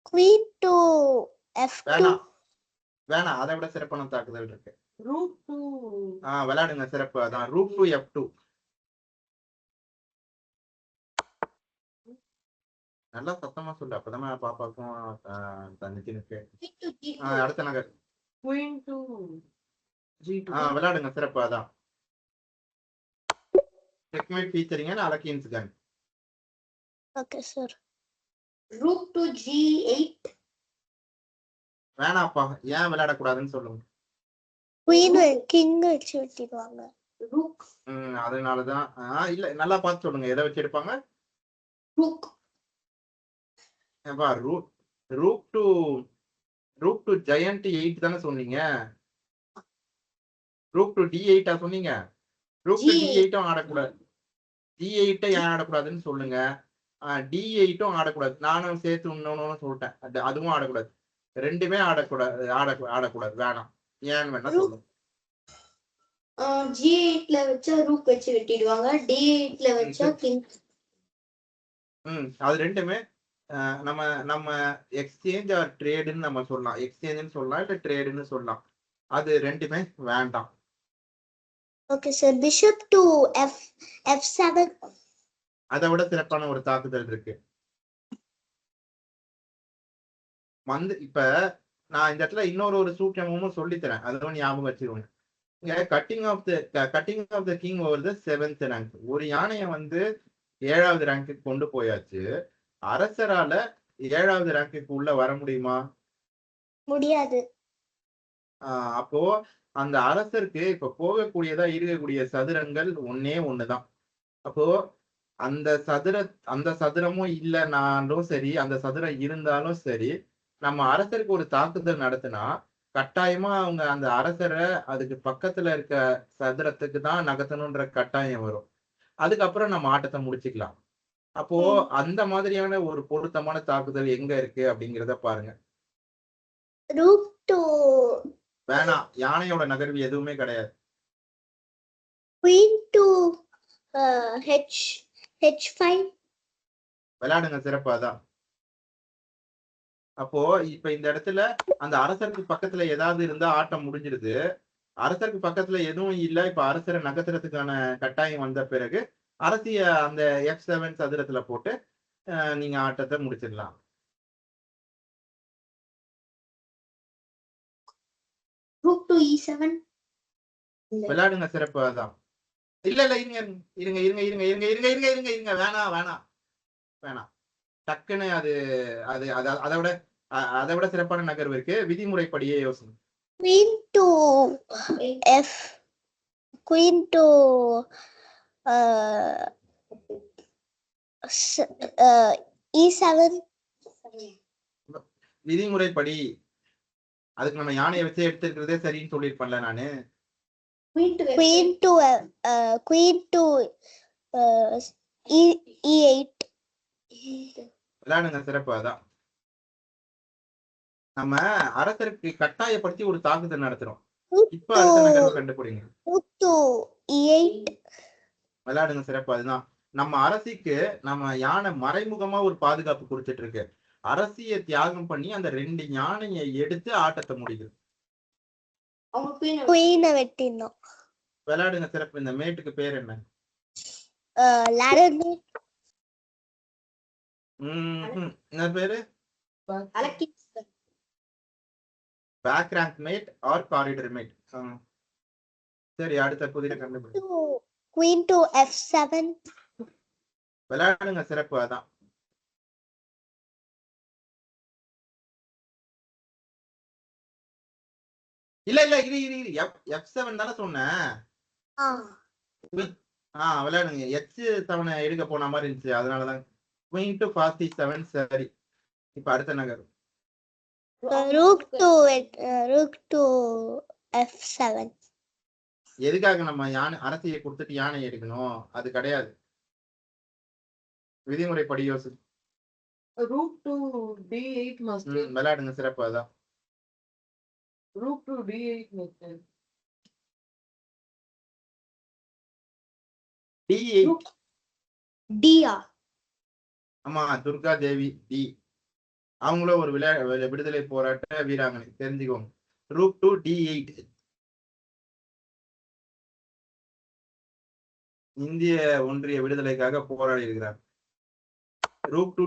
queen to f2. வேணாம், அதை விட சிறப்பான தாக்குதல் இருக்கு. rook to விளையாடுங்க, சிறப்பு. அதான் rook to f2. நல்லா சத்தமா சொல்லு, அப்பதான் பாப்பாக்கும் தங்கச்சினுக்கு. அடுத்த நகர். queen to g2. விளையாடுங்க, சிறப்பு. அதான் checkmate featuring an Alakeen's gun. Okay, sir. Rook to g8. வேணாப்பா, ஏன் விளையாடக்கூடாதுன்னு சொல்லுங்க. queen king வச்சு வெட்டிடுவாங்க. Rook. அதனாலதான் இல்ல, நல்லா பார்த்து சொல்லுங்க, எதை வச்சு எடுப்பாங்க? Rook. rook to giant 8 தானே சொன்னீங்க? rook to d8 சொன்னீங்க. rook to d8 ஆடக்கூடாது. d8 ஏன் ஆடக்கூடாதுன்னு சொல்லுங்க. d8 ஆடக்கூடாது. நானும் சேர்த்து இன்னொன்னு சொல்லிட்டேன், அதுவும் ஆடக்கூடாது. ரெண்டுமே ஆடக்கூடாது. வேணாம். ஏன்னு வேணா சொல்லுங்க. g8ல வச்சா ரூக் வச்சு வெட்டிடுவாங்க, d8ல வச்சா கிங். அது ரெண்டுமே நம்ம எக்ஸ்சேஞ்ச் ஆர் ட்ரேடுன்னு நம்ம சொல்லலாம். எக்ஸ்சேஞ்சுன்னு சொல்லலாம், இல்ல ட்ரேடுன்னு சொல்லலாம். அது ரெண்டுமே வேண்டாம். Okay, sir. Bishop to f7. அதை விட சிறப்பான ஒரு தாக்குதல் இருக்கு. இப்ப நான் இந்த இடத்துல இன்னொரு சூட்சமும் சொல்லித்தரேன், அதுவும் ஞாபகம் வச்சிருவேன். Cutting of the king over the 7th rank. ஒரு யானையை 7வது ரேங்க்கு கொண்டு போயாச்சு. அரசரால 7வது ரேங்க்கு உள்ள வர முடியுமா? முடியாது. அப்போ அந்த அரசருக்கு இப்ப போகக்கூடியதா இருக்கக்கூடிய சதுரங்கள் ஒண்ணுதான். அப்போ அந்த சதுரமும் இல்லைனாலும் சரி, அந்த சதுரம் இருந்தாலும் சரி, நம்ம அரசருக்கு ஒரு தாக்குதல் நடத்தினா கட்டாயமா அவங்க அந்த அரசரை அதுக்கு பக்கத்துல இருக்க சதுரத்துக்கு தான் நகர்த்தணும்ன்ற கட்டாயம் வரும். அதுக்கப்புறம் நம்ம ஆட்டத்தை முடிச்சுக்கலாம். அப்போ அந்த மாதிரியான ஒரு பொருத்தமான தாக்குதல் எங்க இருக்கு அப்படிங்கிறத பாருங்க. வேணாம், யானையோட நகர்வு எதுவுமே கிடையாது. queen to h5. விளையாடுங்க, சிறப்பாதான். அப்போ இப்ப இந்த இடத்துல அந்த அரசருக்கு பக்கத்துல ஏதாவது இருந்தா ஆட்டம் முடிஞ்சிருது. அரசருக்கு பக்கத்துல எதுவும் இல்ல, இப்ப அரசரை நகர்த்துறதுக்கான கட்டாயம் வந்த பிறகு அரசிய அந்த f7 சதுரத்துல போட்டு நீங்க ஆட்டத்தை முடிச்சிடலாம். rook to e7. விளையாடுங்க, சிறப்பு. அதான் இல்ல இருங்க. வேணாம். டக்குன்னு அதை விட சிறப்பான நகர்வு இருக்கு. விதிமுறைப்படியே யோசனை. Queen to F. Queen to E7. விதிமுறைப்படி அதுக்கு நம்ம யானையை வச்சு எடுத்துக்கிறதே சரின்னு சொல்லியிருப்பேன்ல நானு. Queen to E8. விளையாடுங்க சிறப்பு. அதான் நம்ம அரசருக்கு கட்டாயப்படுத்தி ஒரு தாக்குதல் நடத்துறோம். இப்ப அடுத்த நகர்வு கண்டுபிடிங்க. Rook to E8. விளையாடுங்க சிறப்பு. அதுதான் நம்ம அரசிக்கு நம்ம யானை மறைமுகமா ஒரு பாதுகாப்பு கொடுத்துட்டு இருக்கு. அரசியை தியாகம் பண்ணி அந்த 2 யானையை எடுத்து ஆட்டத்தை முடிக்குது. Queen வெட்டினோம். விளையாடுங்க சிறப்பு. இந்த மேட்டுக்கு பேர் என்ன? Ladder mate. என்ன பேரு? Back rank mate or corridor mate. சரி, அடுத்த புதிய கண்டுபிடி. Queen to F7. விளையாடுங்க சிறப்பு. அதான் இல்ல இல்ல இரு இரு இரு F7 தானே சொன்னேன். விளையாடுங்க. H7 எடுக்க போன மாதிரி இருந்துச்சு, அதனாலதான். Queen to C7. சரி, இப்ப அடுத்த நகர். Rook to F7. எதுக்காக நம்ம யானை அரசியை கொடுத்துட்டு யானை எடுக்கணும்? அது கிடையாது, விதிமுறைப்படி யோசி. Rook to D8 master. விளையாடுங்க சிறப்பு. அதான் Rook to D8 master. D8. D-ஆ? ஆமா, துர்கா தேவி டி. அவங்களும் ஒரு விடுதலை போராட்ட வீராங்கனை, தெரிஞ்சுக்கோங்க. Rook to D8. இந்திய ஒன்றிய விடுதலைக்காக போராடி இருக்கிறார். ரூக் டு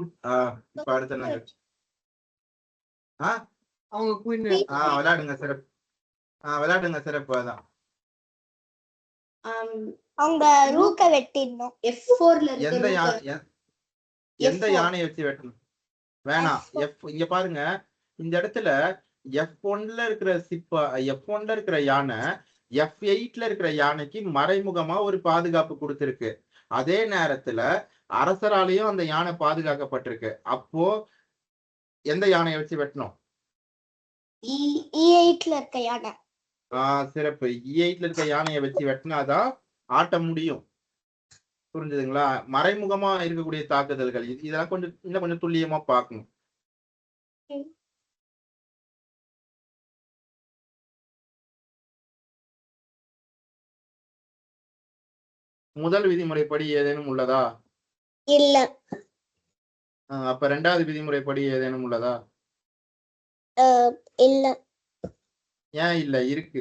இப்ப அடுத்த நகர். அவங்க குயின். விளையாடுங்க சிறப்பு. விளையாடுங்க சிறப்பு. அதான் அவங்க ரூக்க வெட்டினோம். F4ல எந்த யானையை வச்சு வெட்டணும்? வேணாம். இங்க பாருங்க, இந்த இடத்துல F1ல இருக்கிற F1ல இருக்கிற யானை F8ல இருக்கிற யானைக்கு மறைமுகமா ஒரு பாதுகாப்பு கொடுத்திருக்கு. அதே நேரத்துல அரசராலையும் அந்த யானை பாதுகாக்கப்பட்டிருக்கு. அப்போ எந்த யானையை வச்சு வெட்டணும்? E8ல இருக்க யானை. சிறப்பு. E8ல இருக்க யானையை வச்சு வெட்டினாதான் ஆட்ட முடியும். புரிஞ்சுதுங்களா? மறைமுகமா இருக்கக்கூடிய தாக்குதல்கள் இதெல்லாம் இன்னும் கொஞ்சம் துல்லியமா பார்க்கணும். முதல் விதிமுறைப்படி ஏதேனும் உள்ளதா? இல்ல. அப்ப 2வது விதிமுறைப்படி ஏதேனும் உள்ளதா? இல்ல. ஏன் இல்ல? இருக்கு.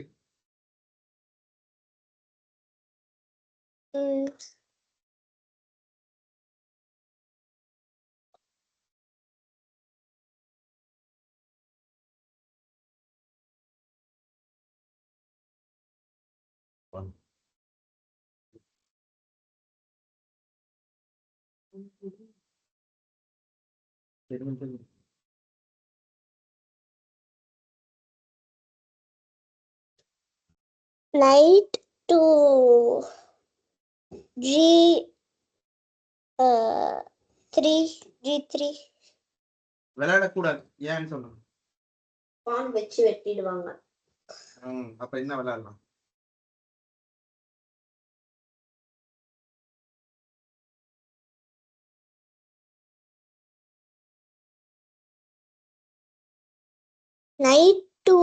Knight to G3. விளையாடக்கூடாது. ஏன்னு சொல்லுங்க. பான் வச்சு வெட்டிடுவாங்க. அப்ப என்ன விளையாடலாம்? Knight to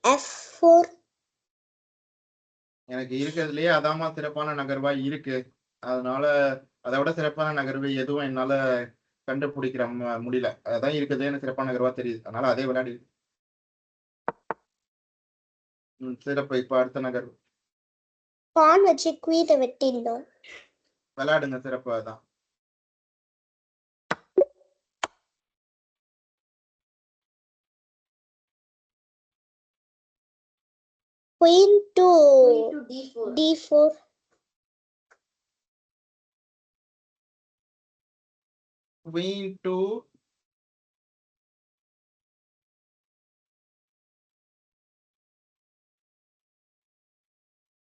F4. எனக்கு இருக்கிறதுலயே அதாமா சிறப்பான நகர்வா இருக்கு. அதனால அதை விட சிறப்பான நகர்வு எதுவும் என்னால கண்டுபிடிக்கிற முடியல. அதான் இருக்கிறதே எனக்கு சிறப்பான நகர்வா தெரியுது. அதனால அதே விளையாடி. சிறப்பு. இப்ப அடுத்த நகர்வு. பான் வச்சு குயினை வெட்டிடணும். விளையாடுங்க சிறப்பு. அதான் Queen to D4. Queen to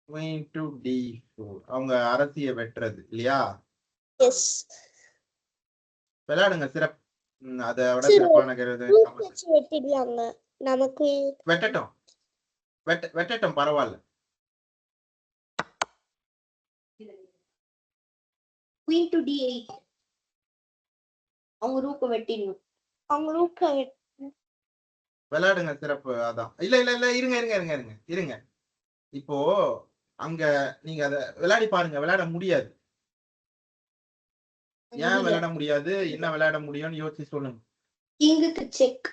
queen to d4 அவங்க அரசியை வெட்டுறது இல்லையா? எஸ் விளையாடுங்க சிறப்பு. அதை விட சரி, சிறப்பான கருது ரூக் வச்சு வெட்டிடலாங்க. நமக்கு வெட்டட்டும் வெட்டட்டும் பரவாயில்ல. குயின் டு d8 அவங்க ரூக்க வெட்டிடணும். அவங்க ரூக்க விளையாடுங்க சிறப்பு. அதான் இல்ல இல்ல இல்ல இருங்க இருங்க இருங்க இருங்க இருங்க. இப்போ அங்க நீங்க அத விளையாடி பாருங்க. விளையாட முடியாது. ஏன் விளையாட முடியாது? என்ன விளையாட முடியும்னு யோசிச்சு சொல்லுங்க. கிங்குக்கு செக்.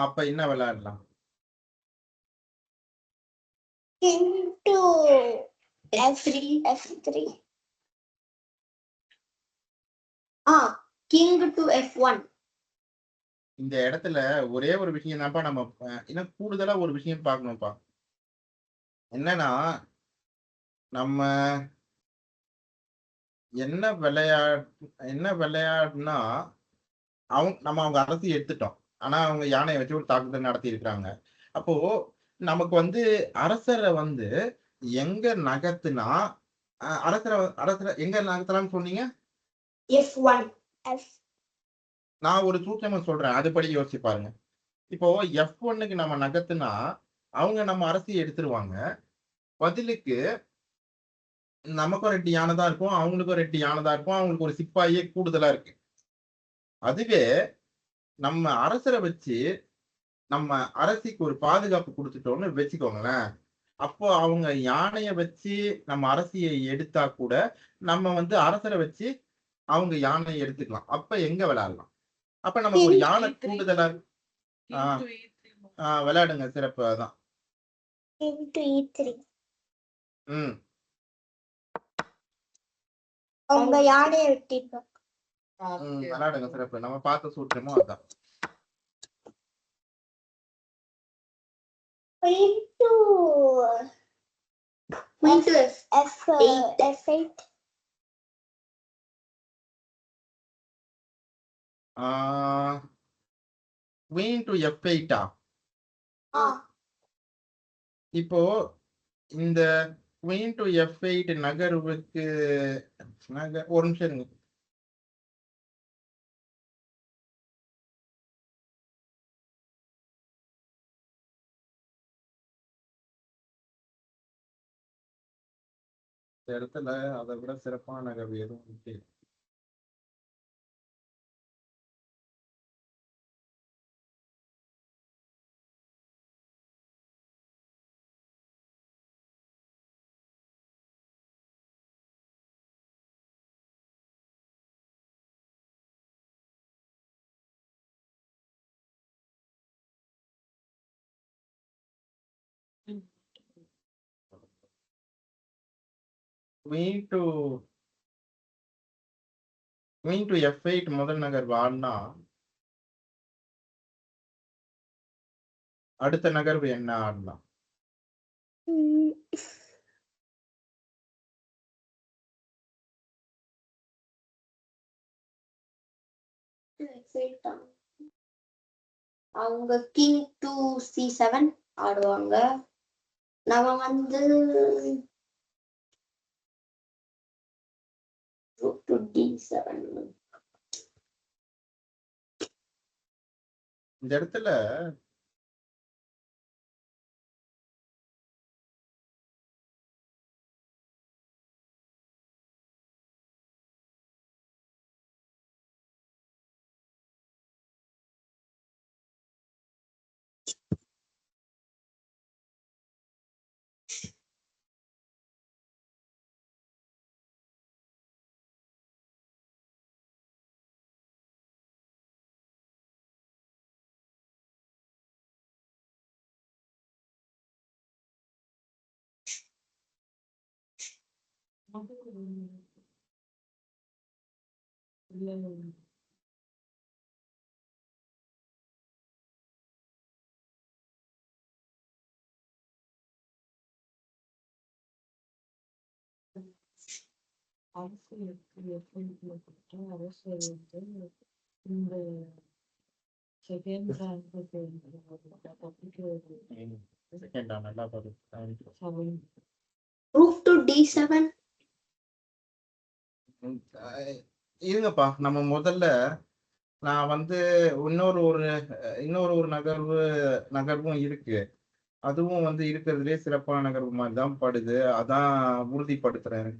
அப்ப என்ன விளையாடலாம்? King to f3 king to f1. இந்த இடத்துல ஒரே ஒரு விஷயம் தான்ப்பா நம்ம இன்னும் கூடுதலா ஒரு விஷயம் பார்க்கணும்ப்பா. என்னன்னா நம்ம என்ன விளையாடுனா நம்ம அவங்க அரசி எடுத்துட்டோம். ஆனா அவங்க யானையை வச்சு ஒரு தாக்குதல் நடத்தி இருக்கிறாங்க. அப்போ நமக்கு வந்து அரசரை வந்து எங்க நகர்த்துனா அரசரை எங்க நகர்த்தலாம்னு சொன்னீங்க? f1. நான் ஒரு சூட்சமா சொல்றேன். அதுபடி யோசிச்சு பாருங்க. இப்போ f1க்கு நம்ம நகர்த்துனா அவங்க நம்ம அரசியை எடுத்துருவாங்க. பதிலுக்கு நமக்கும் 2 யானை தான் இருக்கும், அவங்களுக்கும் 2 யானை தான் இருக்கும், அவங்களுக்கு ஒரு சிப்பாயே கூடுதலா இருக்கு. அதுவே நம்ம அரசரை வச்சு நம்ம அரசிக்கு ஒரு பாதுகாப்பு கொடுத்துட்டோம்னு வச்சுக்கோங்களேன். அப்போ அவங்க யானையை வச்சு நம்ம அரசியை எடுத்தா கூட நம்ம வந்து அரசரை வச்சு அவங்க யானையை எடுத்துக்கலாம். அப்ப எங்க விளையாடலாம்? அப்ப நமக்கு ஒரு யானை கூடுதலா விளையாடுங்க சிறப்பு. அதான் அவங்க யானையை வெட்டிடலாம். விளையாடுங்க சிறப்பு. நம்ம பார்த்த சூத்திரமும் அதான். Queen to f8. queen to f8. இப்போ இந்த queen to f8 நகர்வுக்கு ஒரு நிமிஷம் இருங்க. இந்த இடத்துல அதை விட சிறப்பான நகர்வு எதுவும் இல்லை. queen to f8 முதல் நகர்வு ஆடினா அடுத்த நகர்வு என்ன ஆடலாம்? அவங்க கிங் டு c7 ஆடுவாங்க. நம்ம வந்து rook to d7. இந்த இடத்துல செகண்ட் செகண்டா நல்லா பாரு. Move to D7. இருங்கப்பா, நம்ம முதல்ல நான் வந்து இன்னொரு ஒரு நகர்வும் இருக்கு. அதுவும் வந்து இருக்கிறதுலே சிறப்பான நகர்வு மாதிரி தான் படுது. அதான் உறுதிப்படுத்துறேன்.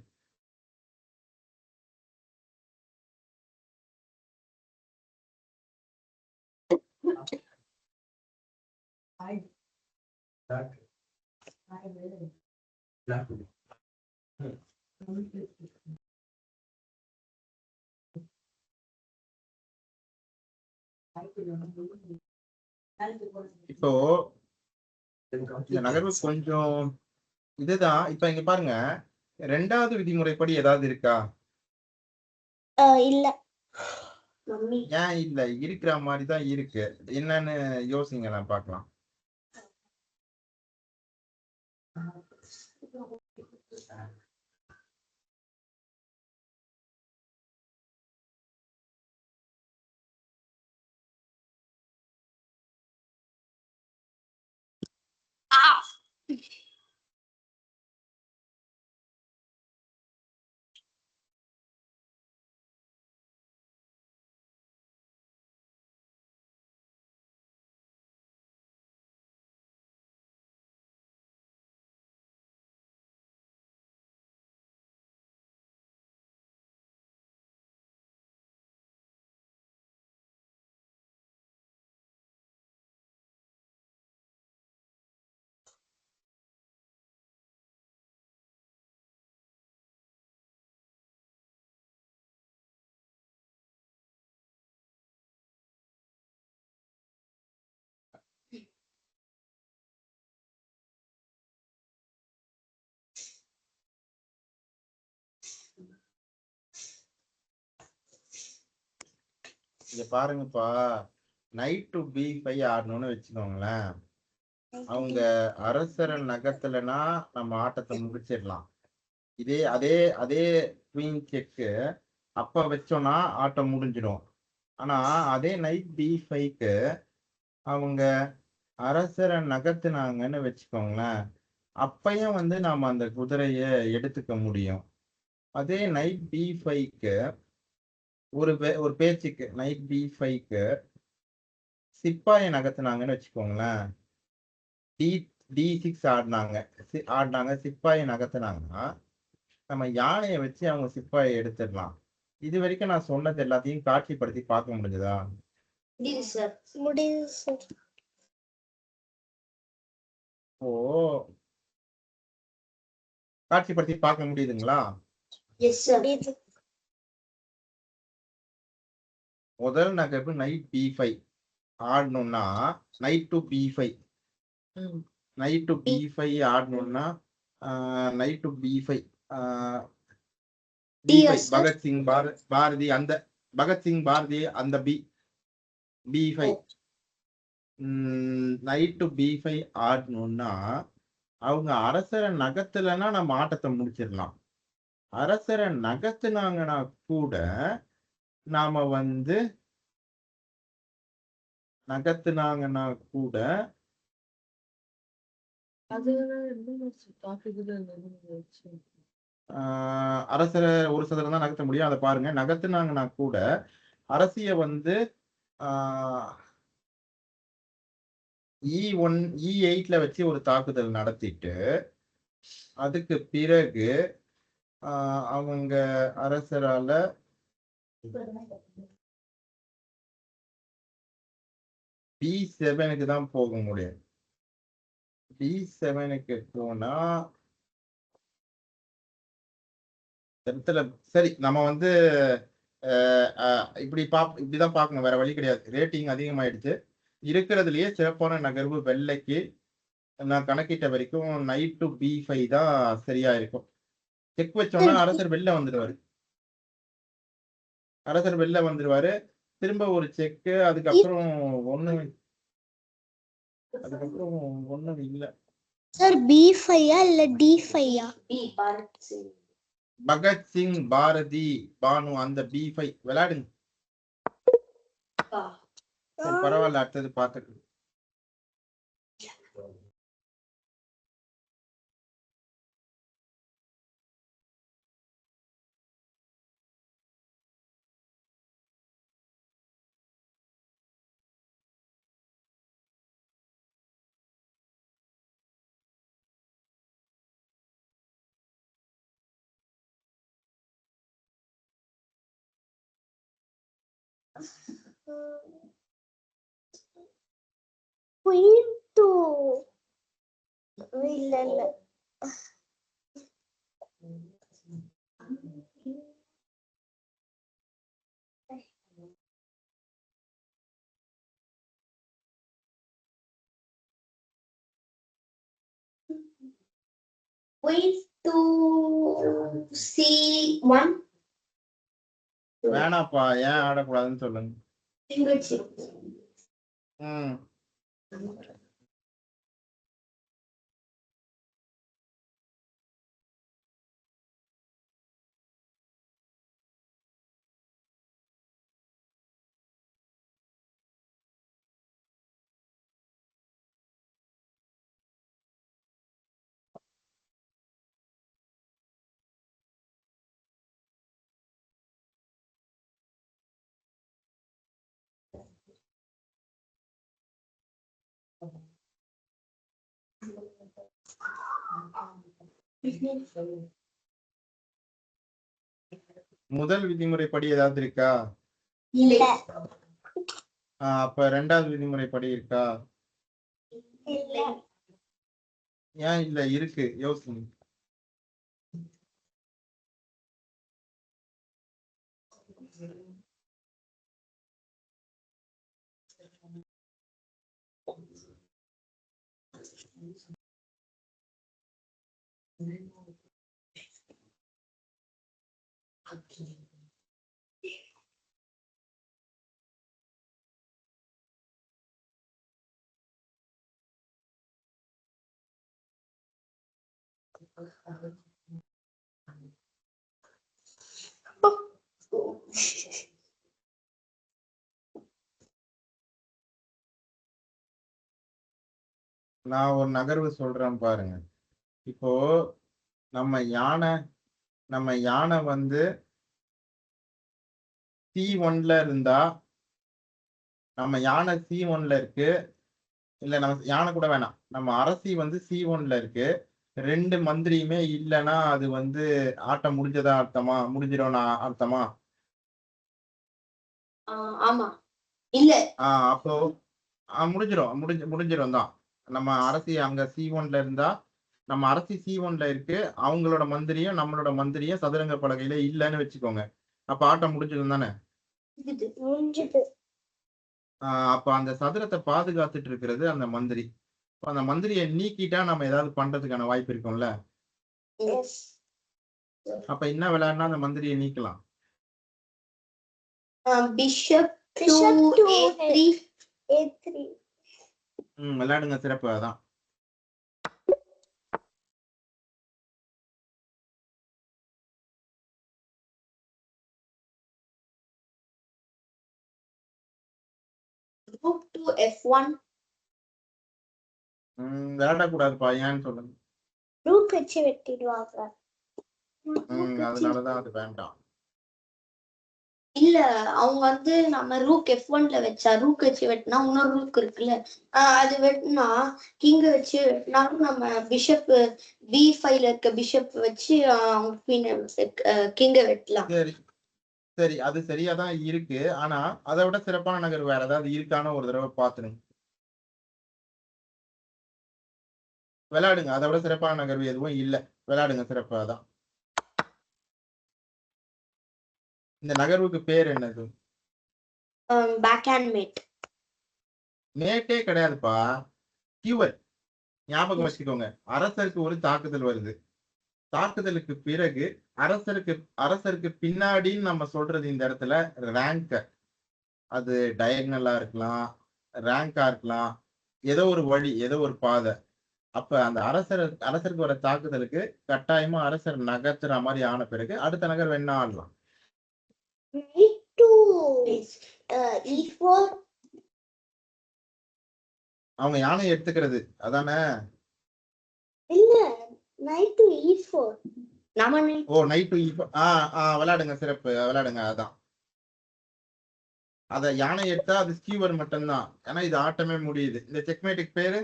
இப்போ இந்த நகர்வு கொஞ்சம் இதுதான். இப்ப இங்க பாருங்க, 2வது விதிமுறைப்படி ஏதாவது இருக்கா? இல்ல. ஏன் இல்ல? இருக்கிற மாதிரி தான் இருக்கு. என்னன்னு யோசிங்க, நான் பார்க்கலாம். இங்க பாருங்கப்பா, நைட் டு B5 ஆடணும்னு வச்சுக்கோங்களேன். அவங்க அரசரை நகர்த்தலைன்னா நம்ம ஆட்டத்தை முடிச்சிடலாம். அதே அதே குவீன் செக்கு அப்ப வச்சோம்னா ஆட்டம் முடிஞ்சிடும். ஆனா அதே நைட் B5க்கு அவங்க அரசரை நகர்த்தினாங்கன்னு வச்சுக்கோங்களேன், அப்பயும் வந்து நாம அந்த குதிரைய எடுத்துக்க முடியும். அதே நைட் B5க்கு ஒரு பேச்சுக்கு நைட் B5க்கு சிப்பாயை நகர்த்தினாங்கன்னு வச்சுக்கோங்களேன், D6 ஆடினாங்க, சிப்பாயை நகர்த்தினாங்கன்னா நம்ம யானையை வச்சு அவங்க சிப்பாயை எடுத்துடலாம். இது வரைக்கும் நான் சொன்னது எல்லாத்தையும் காட்சிப்படுத்தி பார்க்க முடிஞ்சதா? முடியுது சார். ஓ, காட்சிப்படுத்தி பார்க்க முடியுதுங்களா? முடியுது. முதல் நகர்வு நைட் B5 ஆடணும்னா நைட் டு B5 ஆடணும்னா knight to B5 Bhagat Singh Bharathi அந்த B5 நைட் டு B5 ஆடணும்னா அவங்க அரசரை நகர்த்தலைன்னா நம்ம ஆட்டத்தை முடிச்சிடலாம். அரசரை நகர்த்தினாங்கன்னா கூட நாம வந்து அரசரை ஒரு சதுரம் தான் நகர்த்த முடியும். அதை பாருங்க, நகர்த்தினாங்கன்னா கூட அரசிய வந்து E8ல வச்சு ஒரு தாக்குதல் நடத்திட்டு அதுக்கு பிறகு அவங்க அரசரால B7க்கு தான் போக முடியும். B7க்கு போனா சரி, நம்ம வந்து இப்படிதான் பார்க்கணும், வேற வழி கிடையாது. ரேட்டிங் அதிகமாயிடுச்சு. இருக்கிறதுலயே சிறப்பான நகர்வு வெள்ளைக்கு நான் கணக்கிட்ட வரைக்கும் நைட் டு B5 தான் சரியா இருக்கும். செக் வச்சோம்னா அரசர் வெளில வந்துருவாரு. திரும்ப ஒரு செக்கு, அதுக்கப்புறம் ஒண்ணும் இல்ல. சார் B5 இல்ல D5? பகத்சிங், பாரதி, பானு அந்த B5 விளையாடுங்க. பரவாயில்ல, அடுத்தது பார்த்துட்டு. Queen to இல்ல இல்ல Queen to C1 வேணாப்பா, ஏன் ஆடக்கூடாதுன்னு சொல்லுங்க. திருச்சி ம் முதல் விதிமுறைப்படி ஏதாவது இருக்கா? இல்ல அப்ப ரெண்டாவது விதிமுறைப்படி இருக்கா? இல்ல ஏன் இல்ல? இருக்கு, யோசிங்க. நான் ஒரு நகர்வு சொல்றேன் பாருங்க. இப்போ நம்ம யானை வந்து C1ல இருந்தா, நம்ம யானை C1ல இருக்கு. இல்ல, நம்ம யானை கூட வேணாம், நம்ம அரசி வந்து C1ல இருக்கு. 2 மந்திரியுமே இல்லைன்னா அது வந்து ஆட்டம் முடிஞ்சதா அர்த்தமா? முடிஞ்சிடும்னு அர்த்தமா? ஆமா இல்ல அப்போ முடிஞ்சிடும் தான். நம்ம அரசி அங்க C1ல இருந்தா, நம்ம அரசி C1ல இருக்கு, அவங்களோட மந்திரியும் நம்மளோட மந்திரியும் சதுரங்க பலகையில இல்லைன்னு வச்சுக்கோங்க. அப்ப ஆட்டம் முடிஞ்சிடும் தானே? முடிஞ்சது. அப்ப அந்த சதுரத்தை பாதுகாத்துட்டு இருக்கிறது அந்த மந்திரி. அந்த மந்திரியை நீக்கிட்டா நம்ம ஏதாவது பண்றதுக்கான வாய்ப்பு இருக்கும்ல. எஸ் அப்ப என்ன விளையாடுனா அந்த மந்திரியை நீக்கலாம்? Bishop Bishop to to A3 A3 விளையாடுங்க, சிறப்பு. அதான் rook to F1 விளையாடக்கூடாதுப்பா, ஏன்னு சொல்லுங்க. ரூக் வச்சு வெட்டிடுவாங்க. அதனாலதான் அது வேண்டாம். இல்ல அவங்க வந்து நம்ம ரூக் F1ல வச்சா ரூக் வச்சு வெட்டினா இன்னொரு ரூக் இருக்குல்ல, அது வெட்டினா கிங்க வச்சு வெட்டினாலும் நம்ம பிஷப் B5ல இருக்க பிஷப் வச்சு கிங்க வெட்டலாம். சரி, அது சரியாதான் இருக்கு. ஆனா அதை விட சிறப்பான நகர் வேற ஏதாவது இருக்கான ஒரு தடவை பாத்துருங்க. விளையாடுங்க, அதை விட சிறப்பான நகர்வு எதுவும் இல்ல. விளையாடுங்க, சிறப்பா தான். இந்த நகர்வுக்கு பேர் என்னது? Back hand made. மேட்டே கிடையாதுப்பா, கியூவர். ஞாபகம் வச்சுக்கோங்க, அரசருக்கு ஒரு தாக்குதல் வருது. தாக்குதலுக்கு பிறகு அரசருக்கு பின்னாடின்னு நம்ம சொல்றது இந்த இடத்துல ரேங்க. அது டயகனலா இருக்கலாம், ரேங்கா இருக்கலாம், ஏதோ ஒரு வழி, ஏதோ ஒரு பாதை. அப்ப அந்த அரசருக்கு வர தாக்குதலுக்கு கட்டாயமா அரசர் நகர்த்துற மாதிரி ஆன பிறகு அடுத்த நகர் வேணா ஆடலாம். E2 E4 அவங்க யானை எடுத்துக்கிறது அதானே? இல்ல knight to e4. நம்ம ஓ நைட் டு விளையாடுங்க, சிறப்பு, விளையாடுங்க. அதான் அத யானை எடுத்தா அது ஸ்கீவர் மட்டும்தான். ஏன்னா இது ஆட்டமே முடியுது. இந்த செக்மேட்டுக்கு பேரு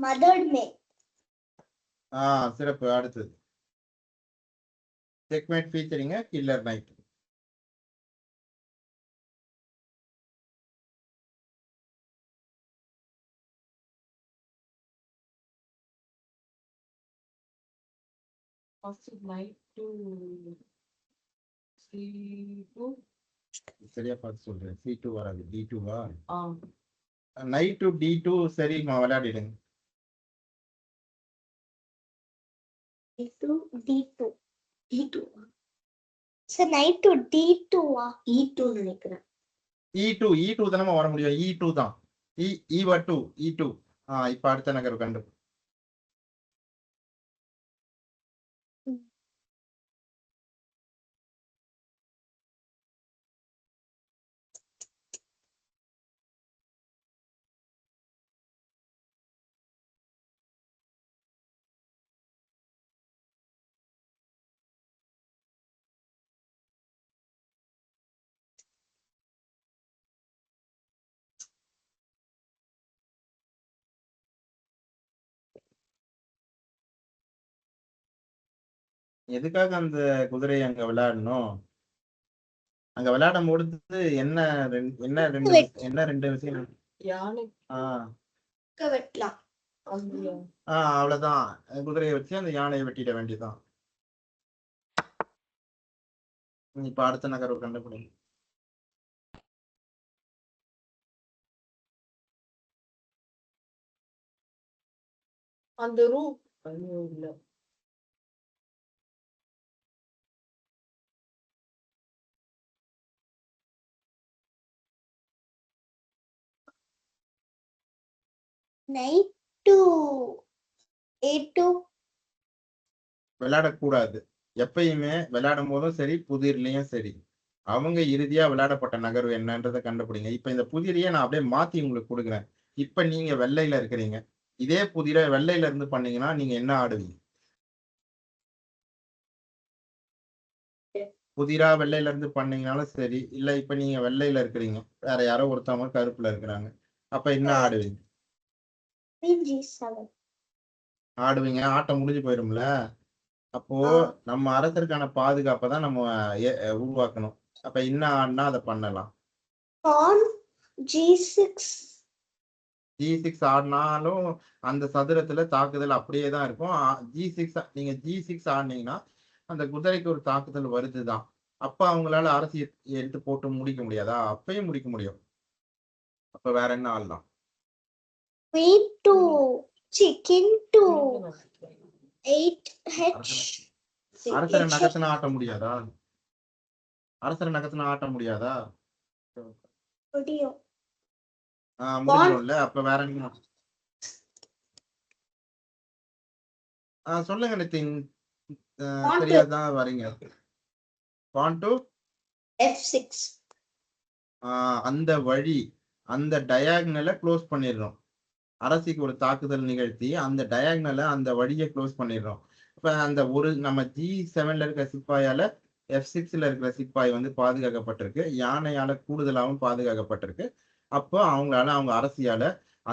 Mothered mate. சிறப்பு. அடுத்தது checkmate featuring killer knight. First knight to c2. சரியா பார்த்து சொல்றேன். C2 வராது, D2 வா? ஆ நைட் டு D2. சரிம்மா, விளையாடிடுங்க. to d2. E2 Sir, knight to d2 E2 நினைக்கிறேன். E2 தானே வர முடியும். E2 தான். E2 E2. இப்ப அடுத்த நகர் கண்டு. எதுக்காக அந்த குதிரையை அங்க விளையாடணும்? அங்க விளையாடும் பொழுது என்ன ரெண்டு விஷயம்? யானை வெட்டலாம். அவ்வளவுதான். குதிரையை வச்சு அந்த யானையை வெட்டிட வேண்டியதுதான். இப்ப அடுத்த நகர்வு கண்டுபிடிங்க. அந்த ரூம் இல்ல. knight to a2. விளையாடக்கூடாது. எப்பயுமே விளையாடும் போதும் சரி, புதிர்லயும் சரி, அவங்க இறுதியா விளையாடப்பட்ட நகர்வு என்னன்றதை கண்டுபிடிங்க. இப்ப இந்த புதிரையே நான் அப்படியே மாத்தி உங்களுக்கு கொடுக்குறேன். இப்ப நீங்க வெள்ளையில இருக்கிறீங்க. இதே புதிரை வெள்ளையில இருந்து பண்ணீங்கன்னா நீங்க என்ன ஆடுவீங்க? புதிரா வெள்ளையில இருந்து பண்ணீங்கனாலும் சரி, இல்ல இப்ப நீங்க வெள்ளையில இருக்கிறீங்க, வேற யாரோ ஒருத்தவங்க கருப்புல இருக்கிறாங்க, அப்ப என்ன ஆடுவீங்க? queen g7. ஆடுவீங்க. ஆட்டம் முடிஞ்சு போயிரும்ல. அப்போ நம்ம அரசருக்கான பாதுகாப்பை தான் நம்ம உருவாக்கணும். அப்ப என்ன ஆடினா அதை பண்ணலாம்? pawn g6. G6 ஆடினாலும் அந்த சதுரத்துல தாக்குதல் அப்படியே தான் இருக்கும். நீங்க G6 ஆடினீங்கன்னா அந்த குதிரைக்கு ஒரு தாக்குதல் வருதுதான். அப்ப அவங்களால அரசு எடுத்து போட்டு முடிக்க முடியாதா? அப்பயும் முடிக்க முடியும். அப்ப வேற என்ன ஆடலாம்? queen to king to 8h. அரசரை நகர்த்தினா ஆட்ட முடியாதா? அரசரை நகர்த்தினா ஆட்ட முடியாதா? முடியும். முடிஞ்சிடும்ல. அப்ப வேற என்ன? சொல்லுங்க நிதின். சரியாதான் வரீங்க. pawn to f6. அந்த வழி, அந்த டயாக்னலை க்ளோஸ் பண்ணிடுறோம். அரசிக்கு ஒரு தாக்குதல் நிகழ்த்தி அந்த டயாக்னலை, அந்த வழியை க்ளோஸ் பண்ணிடுறோம். இப்ப அந்த நம்ம G7ல இருக்கிற சிப்பாயால F6ல இருக்கிற சிப்பாய் வந்து பாதுகாக்கப்பட்டிருக்கு. யானையால கூடுதலாகவும் பாதுகாக்கப்பட்டிருக்கு. அப்போ அவங்க அரசியால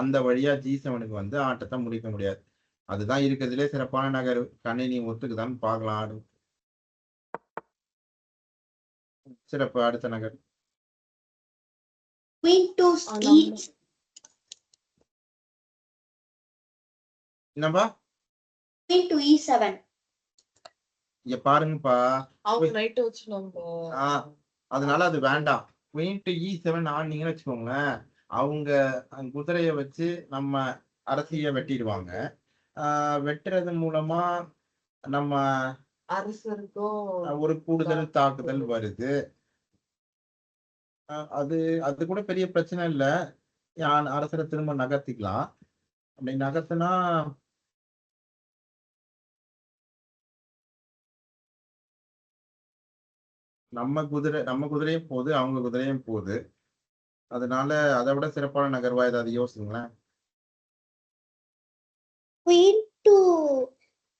அந்த வழியா G7க்கு வந்து ஆட்டத்தை முடிக்க முடியாது. அதுதான் இருக்கிறதுலே சிறப்பான நகர்வு. கணினி ஒத்துக்குதான்னு பார்க்கலாம். சிறப்பு. அடுத்த நகர் queen to e. என்னப்பா? queen to e7. இங்க பாருங்கப்பா. அவங்க நைட் வச்சு நம்ம அதனால அது வேண்டாம். queen to e7 ஆனீங்கன்னு வச்சுக்கோங்களேன், அவங்க குதிரையை வச்சு நம்ம அரசியை வெட்டிடுவாங்க. வெட்டுறது மூலமா நம்ம அரசருக்கும் ஒரு கூடுதல் தாக்குதல் வருது. அது கூட பெரிய பிரச்சனை இல்ல. அரசரை திரும்ப நகர்த்திக்கலாம். அப்படி நகர்த்தினா நம்ம குதிரையும் போகுது, அவங்க குதிரையும் போகுது. அதனால அதை விட சிறப்பான நகர்வா ஏதாவது யோசிங்களேன். Queen to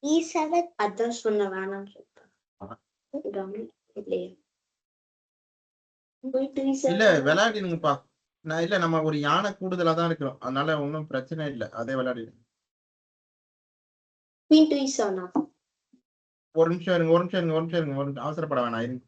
E7. அதான் சொன்ன வேணாம் ஆ. இல்லையா இல்ல விளையாடிடுங்கப்பா. இல்ல நம்ம ஒரு யானை கூடுதலா தான் இருக்கிறோம், அதனால ஒன்றும் பிரச்சனை இல்லை, அதே விளையாடிடுங்க. Queen to E7. ஒரு நிமிஷம் இருங்க, ஒரு நிமிஷம் அவசரப்பட வேணாம், இருங்க.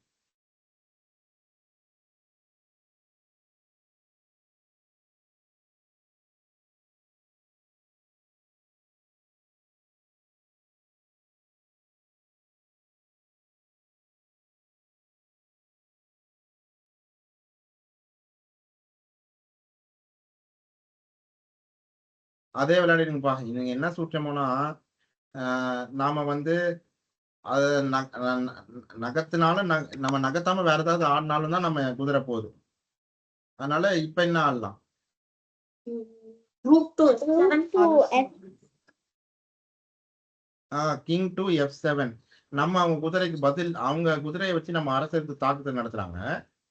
அதே விளையாடிடுங்கப்பா. நீங்க என்ன சூட்சமோனா, நாம வந்து அது நகர்த்தினாலும் நம்ம நகர்த்தாம வேற ஏதாவது ஆடினாலும் தான் நம்ம குதிரை போகுது. அதனால இப்ப என்ன ஆடலாம்? Rook to F. King to F7. நம்ம அவங்க குதிரைக்கு பதில், அவங்க குதிரையை வச்சு நம்ம அரசருக்கு தாக்குதல் நடத்துறாங்க,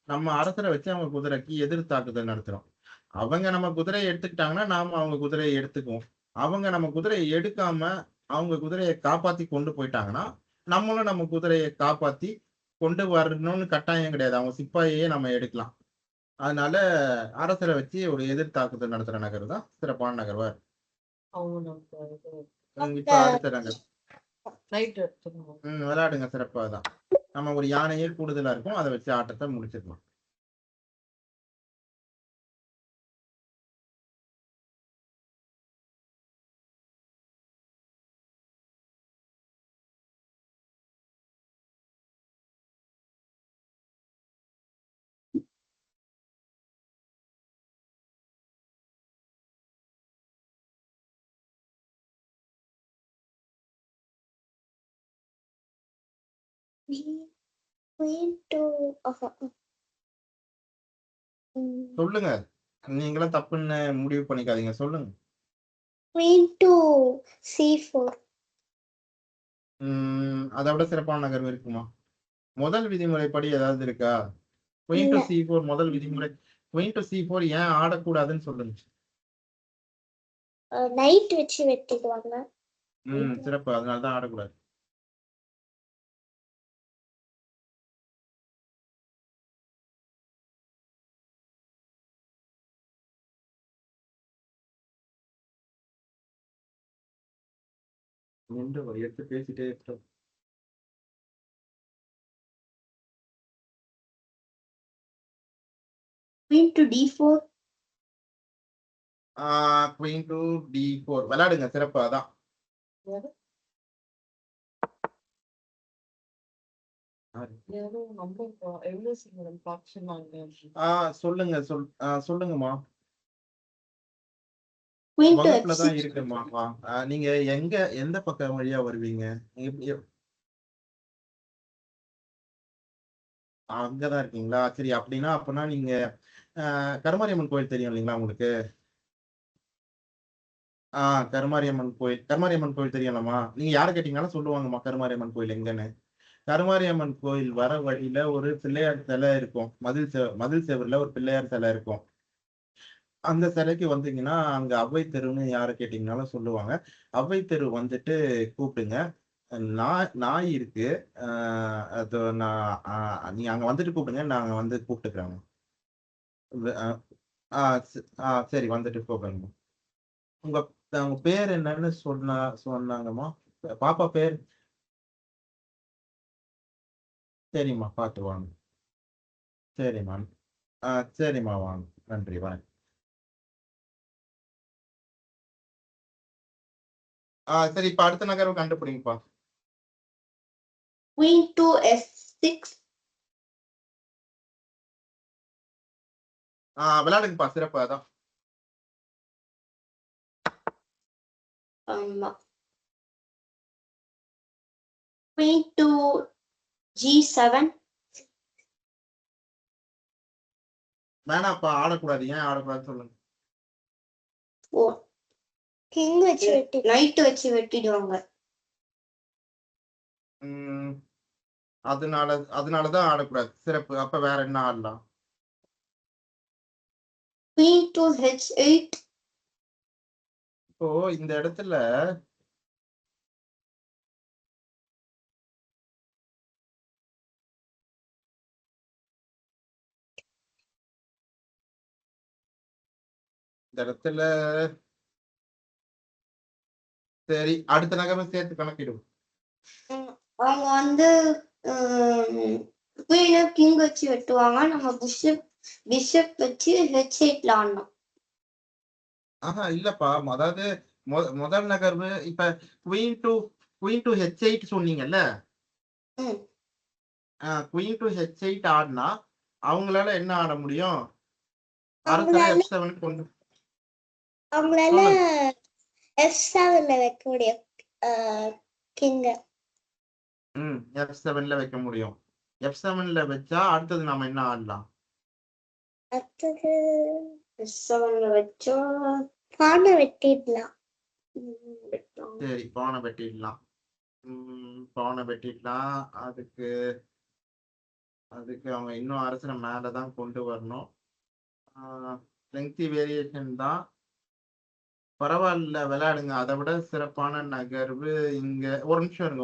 நம்ம அரசரை வச்சு அவங்க குதிரைக்கு எதிர் தாக்குதல் நடத்துறோம். அவங்க நம்ம குதிரையை எடுத்துக்கிட்டாங்கன்னா நாம அவங்க குதிரையை எடுத்துக்குவோம். அவங்க நம்ம குதிரையை எடுக்காம அவங்க குதிரையை காப்பாத்தி கொண்டு போயிட்டாங்கன்னா நம்மளும் நம்ம குதிரையை காப்பாத்தி கொண்டு வரணும்னு கட்டாயம் கிடையாது, அவங்க சிப்பாயையே நம்ம எடுக்கலாம். அதனால அரசரை வச்சு ஒரு எதிர் தாக்குதல் நடத்துற நகர் தான் சிறப்பான நகர்வா இருக்கு. இப்ப அடுத்த நகர் விளையாடுங்க, சிறப்பா தான். நம்ம ஒரு யானையே கூடுதலா இருக்கும், அதை வச்சு ஆட்டத்தை முடிச்சிடலாம். Queen to சொல்லுங்க, நீங்களும் தப்புன்னு முடிவு பண்ணிக்காதீங்க, சொல்லுங்க. Queen to C4. அதை விட சிறப்பான நகர்வு இருக்குமா? முதல் விதிமுறைப்படி ஏதாவது இருக்கா? குயின் டு இல்ல. C4 முதல் விதிமுறை. குயின் டு C4 ஏன் ஆடக்கூடாதுன்னு சொல்லுங்க. நைட் வச்சு வெட்டிடுவாங்க. சிறப்பு, அதனாலதான் ஆடக்கூடாது. எடுத்து பேசிட்டே இருக்கோம். Queen to D4. Queen to D4 விளையாடுங்க, சிறப்பு அதான். சொல்லுங்க சொல்லுங்கம்மா. Queen to வகுப்புலதான் F6. இருக்குமா? நீங்க எந்த பக்கம் வழியா வருவீங்க? அங்கதான் இருக்கீங்களா? சரி, அப்படின்னா நீங்க கருமாரியம்மன் கோயில் தெரியும் இல்லைங்களா உங்களுக்கு? கருமாரியம்மன் கோயில் தெரியும்லம்மா. நீங்க யாரை கேட்டீங்கன்னாலும் சொல்லுவாங்கம்மா கருமாரியம்மன் கோயில் எங்கன்னு. கருமாரியம்மன் கோயில் வர வழியில ஒரு பிள்ளையார் சிலை இருக்கும், மதில் செவர்ல ஒரு பிள்ளையார் சிலை இருக்கும். அந்த சிலைக்கு வந்தீங்கன்னா அங்க அவ்வை தெருன்னு யாரை கேட்டீங்கன்னாலும் சொல்லுவாங்க. அவ்வை தெரு வந்துட்டு கூப்பிடுங்க. நாய் இருக்கு. அது நீங்க அங்க வந்துட்டு கூப்பிடுங்க, நாங்க வந்து கூப்பிட்டுக்கிறோங்க. சரி, வந்துட்டு கூப்பிடுங்க. உங்க உங்க பேர் என்னன்னு சொன்னாங்கம்மா? பாப்பா பேர்? சரிம்மா, பார்த்து வாங்க. சரிம்மா. சரிம்மா, வாங்க. நன்றி, வணக்கம். சரி, இப்ப அடுத்த நகர்வு கண்டுபிடிங்கப்பா. Queen to F6. விளையாடுங்கப்பா, சிறப்பு அதான். Queen to G7. வேணாப்பா, ஆடக்கூடாது. ஏன் ஆடக்கூடாதுன்னு சொல்லுங்க. கிங் வச்சு வெட்டி நைட் வச்சு வெட்டிடுவாங்க. அதனாலதான் ஆடக்கூடாது, சிறப்பு. அப்ப வேற என்ன ஆடலாம்? Queen to H8. இப்போ இந்த இடத்துல சரி அடுத்த நகரம் சேர்த்து கணக்கிடும். அவங்க வந்து குயினை கிங் வச்சு வெட்டுவாங்க. நம்ம பிஷப் வச்சு H8ல ஆடணும். இல்லப்பா அதாவது முதல் நகர்வு இப்ப குயின் டு H8 சொன்னீங்கல்ல. குயின் டு H8 ஆடினா அவங்களால என்ன ஆட முடியும்? அரசரை F7 கொண்டு அவங்களால F7ல வைக்க முடியும் கிங்க. F7ல வைக்க முடியும். F7ல வச்சா அடுத்தது நாம என்ன ஆடலாம்? அடுத்தது F7ல வச்சா பானை வெட்டிடலாம். சரி பானை வெட்டிடலாம். அதுக்கு அவங்க இன்னும் அரசனை மேலதான் கொண்டு வரணும். லெங்தி வேரியேஷன் தான். பரவாயில்ல விளையாடுங்க. அதை விட சிறப்பான நகர்வு இங்க. ஒரு நிமிஷம் இருங்க.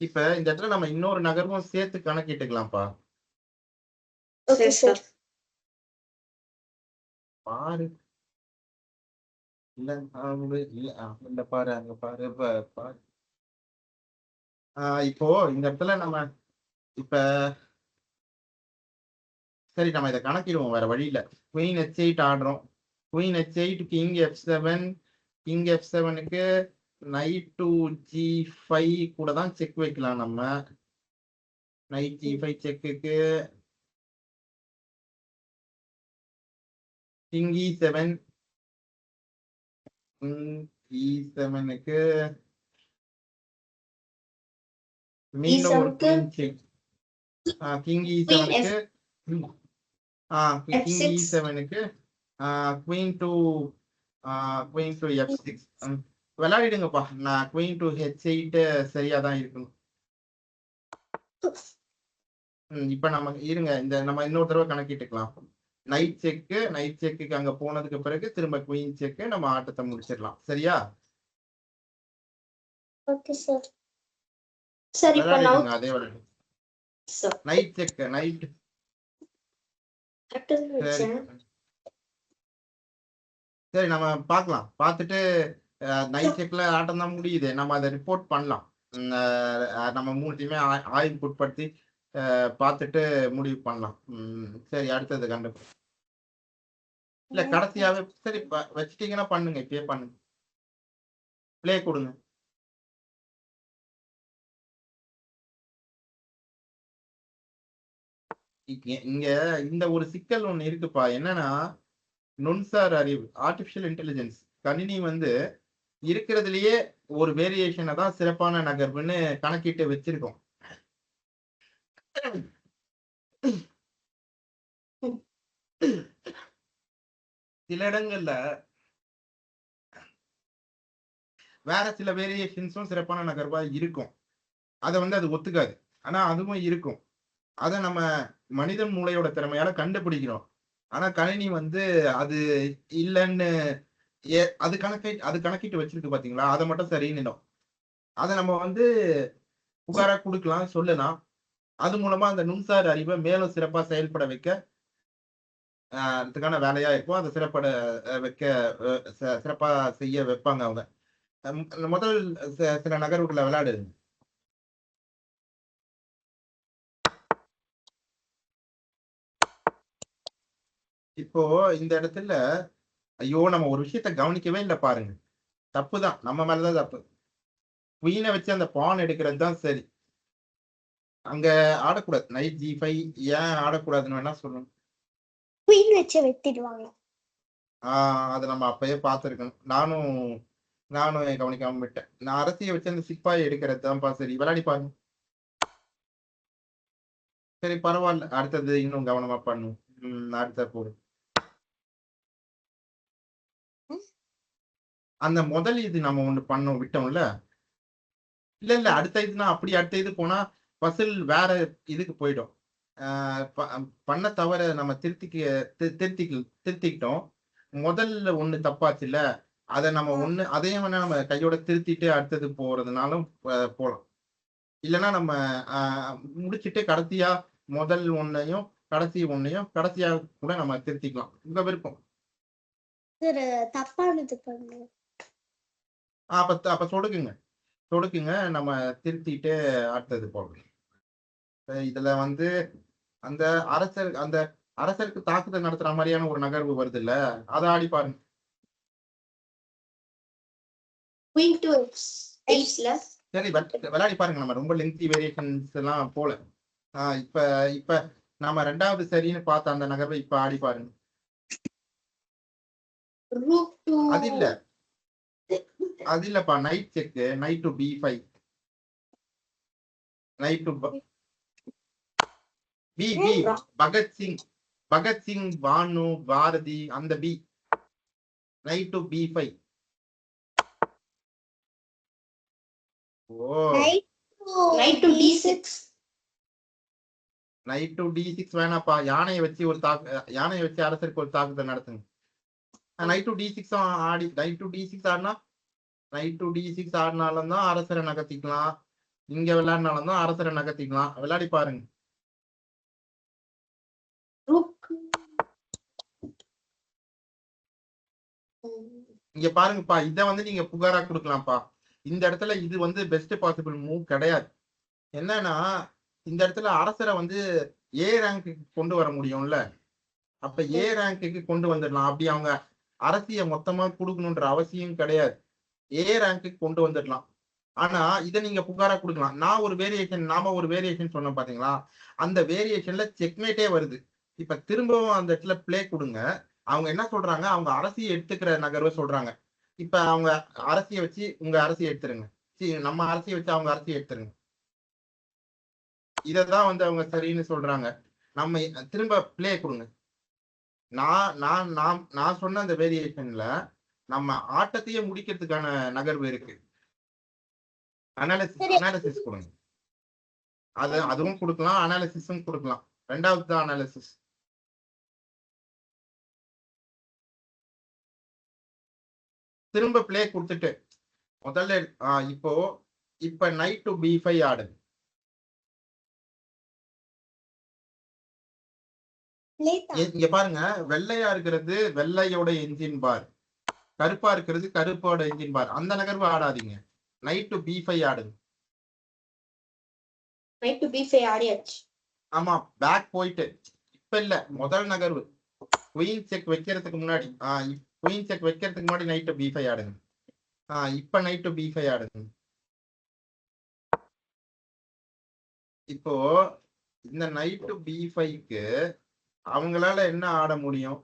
இப்ப இந்த இடத்துல நம்ம இன்னொரு நகர்வும் சேர்த்து கணக்கிட்டுக்கலாம்ப்பா. பாரு இல்ல பாரு அங்க பாரு பாரு. இப்போ இந்த இடத்துல நம்ம இப்ப சரி நம்ம இதை கணக்கிடுவோம். வேற வழியில குயின் H8 ஆடுறோம். Queen H8 king F7. King F7க்கு நைட் டு G5 கூட தான் செக் வைக்கலாம். நம்ம நைட் G5 செக்குக்கு கிங் E7. E7க்கு மீண்டும் ஒரு குயின் செக். கிங் E7க்கு கிங் E7க்கு குயின் டு F6 விளையாடிடுங்கப்பா. நான் குயின் டு H8 சரியா தான் இருக்கணும். இப்ப நம்ம இருங்க. நம்ம இன்னொரு தடவை கணக்கிட்டுக்கலாம். நைட் செக்குக்கு அங்க போனதுக்கு பிறகு திரும்ப குயின் செக்கு நம்ம ஆட்டத்தை முடிச்சிடலாம். சரியா? Okay sir. சரி விளையாடிடுங்க. அதே விளையாடு. நைட் செக் நைட் சரி நம்ம பார்க்கலாம். பார்த்துட்டு நைட் செக்ல ஆட்டம் தான் முடியுது. நம்ம அதை ரிப்போர்ட் பண்ணலாம். நம்ம 3 டீமே ஆய்வுக்கு உட்படுத்தி பார்த்துட்டு முடிவு பண்ணலாம். சரி அடுத்தது கண்டு இல்ல கடைசியாவே சரி வச்சிட்டீங்கன்னா பண்ணுங்க. இப்பயே பண்ணுங்க. பிளே கொடுங்க. இங்க இந்த ஒரு சிக்கல் ஒண்ணு இருக்குப்பா. என்னன்னா நுண்சார் அறிவு ஆர்டிபிஷியல் இன்டெலிஜென்ஸ் கணினி வந்து இருக்கிறதுலயே ஒரு வேரியேஷனை தான் சிறப்பான நகர்வுன்னு கணக்கிட்டு வச்சிருக்கோம். சில இடங்கள்ல வேற சில வேரியேஷன்ஸும் சிறப்பான நகர்வா இருக்கும். அதை வந்து அது ஒத்துக்காது. ஆனா அதுவும் இருக்கும். அதை நம்ம மனிதன் மூளையோட திறமையால கண்டுபிடிக்கிறோம். ஆனா கணினி வந்து அது இல்லைன்னு அது கணக்கிட்டு வச்சிருக்கு பாத்தீங்களா? அதை மட்டும் சரின்னுடும். அதை நம்ம வந்து புகாரா கொடுக்கலாம், சொல்லலாம். அது மூலமா அந்த நுண்சார் அறிவை மேலும் சிறப்பா செயல்பட வைக்க அதுக்கான வேலையா இருக்கும். அதை சிறப்பா செய்ய வைப்பாங்க அவங்க. முதல் சில நகர்வுகளை விளையாடுது. இப்போ இந்த இடத்துல ஐயோ நம்ம ஒரு விஷயத்த கவனிக்கவே இல்லை பாருங்க. தப்புதான், நம்ம மேலதான் தப்பு. குயினை வச்சு அந்த பான் எடுக்கிறது தான் சரி. அங்க ஆடக்கூடாது. நைட் G5 ஏன் ஆடக்கூடாதுன்னு வேணா சொல்லணும். குயின் வச்சு வெட்டிடுவாங்க. அதை நம்ம அப்பயே பார்த்துருக்கணும். நானும் கவனிக்காம விட்டேன். நான் அரசியை வச்சு அந்த சிப்பாயை எடுக்கிறது தான்ப்பா சரி. விளையாடி பாருங்க. சரி பரவாயில்ல. அடுத்தது இன்னும் கவனமா பண்ணும். அடுத்த போடு. அந்த முதல் இது நம்ம ஒண்ணு பண்ணோம் விட்டோம்ல. இல்ல அடுத்த இதுனா அப்படி அடுத்த இது போனா பசில் வேற இதுக்கு போயிடும். பண்ண தவிர நம்ம திருத்திக்கிட்டோம். முதல்ல ஒண்ணு தப்பாச்சுல்ல, அதை நம்ம ஒண்ணு அதையும் வேணா நம்ம கையோட திருத்திட்டு அடுத்தது போறதுனாலும் போலாம். இல்லைன்னா நம்ம முடிச்சுட்டு கடைசியா முதல் ஒன்னையும் கடைசியா கூட நம்ம திருத்திக்கலாம். உங்க விருப்பம். தப்பானது பண்ணுங்க. அப்ப சொடுக்குங்க நம்ம திருத்திட்டு அடுத்தது போகலாம். இதுல வந்து அந்த அரசருக்கு தாக்குதல் நடத்துற மாதிரியான ஒரு நகர்வு வருது இல்ல, அதை ஆடி பாருங்க. சரி விளையாடி பாருங்க. நம்ம ரொம்ப லெங்தி வேரியேஷன்ஸ் எல்லாம் போல. இப்ப நாம ரெண்டாவது சரின்னு பார்த்த அந்த நகர்வை இப்ப ஆடி பாருங்க. அது இல்லப்பா, knight check, knight to B5, knight to B. Bhagat Singh Banu Bharathi அந்த B, knight to B5. Knight to D6 வேணாப்பா. யானையை வச்சு அரசருக்கு ஒரு தாக்குதல் நடத்துங்க. Night to D6 Aadi, night to D6 ஆடினாலும் தான் அரசரை நகர்த்திக்கலாம். இங்க விளையாடினாலும் தான் அரசரை நகர்த்திக்கலாம். விளையாடி பாருங்க. இங்க பாருங்கப்பா, இத வந்து நீங்க புகாரா கொடுக்கலாம்ப்பா. இந்த இடத்துல இது வந்து பெஸ்ட் பாசிபிள் மூவ் கிடையாது. என்னன்னா இந்த இடத்துல அரசரை வந்து A ரேங்க்கு கொண்டு வர முடியும்ல. அப்ப A ரேங்க்கு கொண்டு வந்துடலாம். அப்படி அவங்க அரசிய மொத்தமா கொடுக்கணும்ன்ற அவசியம் கிடையாது. A ரேங்க்கு கொண்டு வந்துடலாம். ஆனா இதை நீங்க புகாரா கொடுக்கலாம். நாம ஒரு வேரியேஷன் சொன்னோம் பாத்தீங்களா, அந்த வேரியேஷன்ல செக்மேட்டே வருது. இப்ப திரும்பவும் அந்த இடத்துல பிளே கொடுங்க. அவங்க என்ன சொல்றாங்க, அவங்க அரசியை எடுத்துக்கிற நகர்வை சொல்றாங்க. இப்ப அவங்க அரசியை வச்சு உங்க அரசியை எடுத்துருங்க, நம்ம அரசியை வச்சு அவங்க அரசியை எடுத்துருங்க. இததான் வந்து அவங்க சரின்னு சொல்றாங்க. நம்ம திரும்ப பிளே கொடுங்க. நான் சொன்ன அந்த வேரியேஷன்ல நம்ம ஆட்டத்தையே முடிக்கிறதுக்கான நகர்வு இருக்கு. அனாலிசிஸ் கொடுங்க. அதுவும் கொடுக்கலாம், அனாலிசிஸும் கொடுக்கலாம். ரெண்டாவது தான் அனாலிசிஸ். திரும்ப பிளே கொடுத்துட்டு முதல்ல இப்ப நைட் டு B5 ஆடுங்க. இங்க பாருங்க, வெள்ளையா இருக்கிறது வெள்ளையோட என்ஜின் பார், கருப்பா இருக்கிறது கருப்போட என்ஜின் பார். அந்த நகர்வு ஆடாதீங்க. நைட் டு B5 ஆடுங்க. Night to B5 ஆடியாச்சு. ஆமா, பேக் போயிட்டு இப்ப இல்ல, முதல் நகர்வு குயின் செக் வைக்கிறதுக்கு முன்னாடி நைட் டு B5 ஆடுங்க. இப்ப நைட் டு B5 ஆடுங்க. இப்போ இந்த நைட் டு B5க்கு அவங்களால என்ன ஆட முடியும்?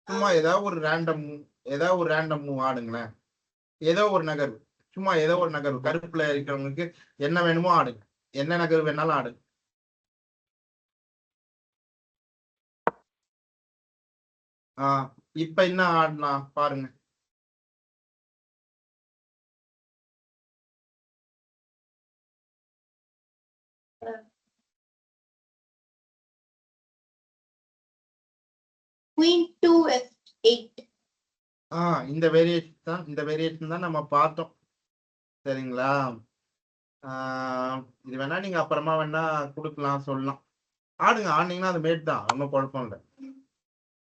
சும்மா ஏதாவது ஒரு ரேண்டம் மூவ் ஆடுங்களேன். ஏதோ ஒரு நகர்வு கருப்புல இருக்கிறவங்களுக்கு என்ன வேணுமோ ஆடுங்க. என்ன நகர்வு வேணாலும் ஆடுங்க. இப்ப என்ன ஆடலாம் பாருங்க. Queen to F8. இந்த வேரியேஷன் தான் நம்ம பார்த்தோம். சரிங்களா? இது வேணா நீங்க அப்புறமா வேணா கொடுக்கலாம், சொல்லலாம். ஆடுனீங்கன்னா அது மேட் தான், ஒன்றும் குழப்பம் இல்லை.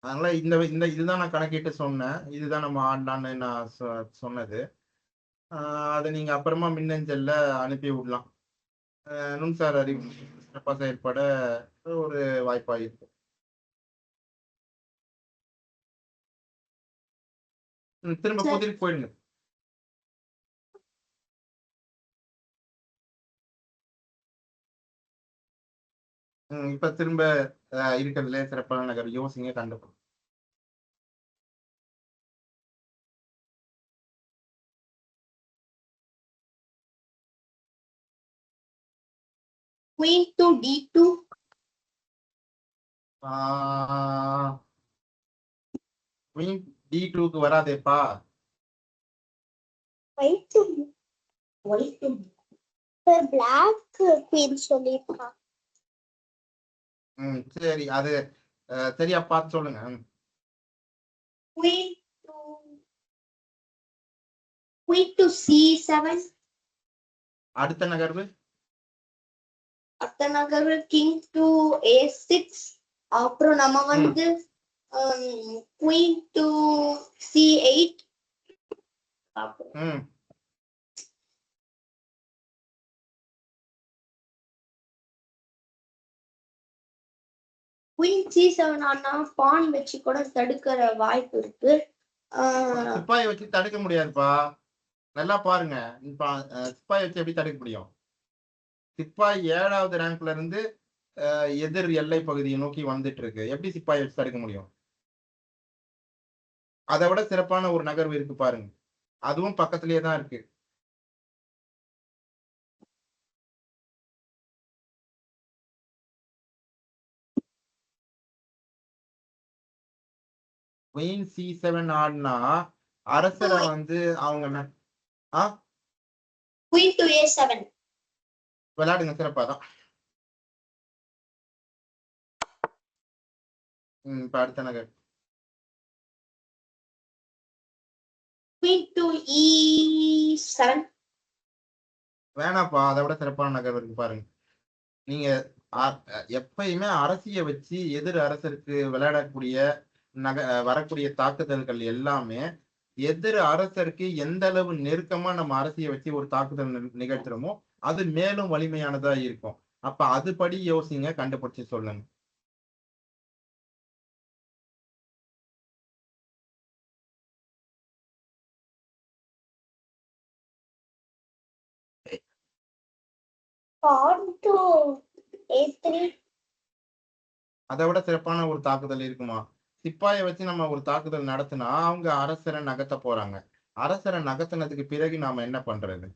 அதனால இதுதான் நான் கணக்கிட்டு சொன்னேன். இதுதான் நம்ம ஆடலான்னு நான் சொன்னது. அதை நீங்க அப்புறமா மின்னஞ்சல்ல அனுப்பி விடலாம். நுண்சார் அறிவு சிறப்பாக செயல்பட ஒரு வாய்ப்பாக இருக்கும். திரும்ப புதிருக்கு போயிடுங்க. இப்ப திரும்ப இருக்கிறதுல சிறப்பான நகர் யோசிங்க, கண்டுபிடிக்கும். Queen to D2. Queen D2க்கு வராதேப்பா. ஒயிட் சார் பிளாக் குயின் சொல்லிருக்கான். சரி அது சரியா பார்த்து சொல்லுங்க. queen to c7. அடுத்த நகர்வு அடுத்த நகர்வு king to a6. அப்புறம் நம்ம வந்து queen to c8. queen c7 ஆனா பான் வச்சு கூட தடுக்கிற வாய்ப்பு இருக்கு. சிப்பாயை வச்சு தடுக்க முடியாதுப்பா. நல்லா பாருங்க. சிப்பாயை வச்சு எப்படி தடுக்க முடியும்? சிப்பாய் 7வது ரேங்க்ல இருந்து எதிர் எல்லை பகுதியை நோக்கி வந்துட்டு இருக்கு. எப்படி சிப்பாயை வச்சு தடுக்க முடியும்? அதை விட சிறப்பான ஒரு நகர்வு இருக்கு பாருங்க. அதுவும் பக்கத்திலேயே தான் இருக்கு. குயின் c7 ஆடினா அரசரை வந்து அவங்க queen to a7 விளையாடுங்க. சிறப்பாதான். இப்ப அடுத்த நகர் queen to e7. வேணாப்பா. அதை விட சிறப்பான நகர் இருக்கு பாருங்க. நீங்க எப்பயுமே அரசியை வச்சு எதிர் அரசருக்கு விளையாடக்கூடிய வரக்கூடிய தாக்குதல்கள் எல்லாமே எதிர் அரசருக்கு எந்த அளவு நெருக்கமா நம்ம அரசியை வச்சு ஒரு தாக்குதல் நிகழ்த்துறோமோ அது மேலும் வலிமையானதா இருக்கும். அப்ப அதுபடி யோசிங்க, கண்டுபிடிச்சு சொல்லுங்க. pawn to a3. அதை விட சிறப்பான ஒரு தாக்குதல் இருக்குமா? சிப்பாயை வச்சு நம்ம ஒரு தாக்குதல் நடத்தினா அவங்க அரசரை நகர்த்த போறாங்க. அரசரை நகர்த்தினதுக்கு பிறகு நாம என்ன பண்றது?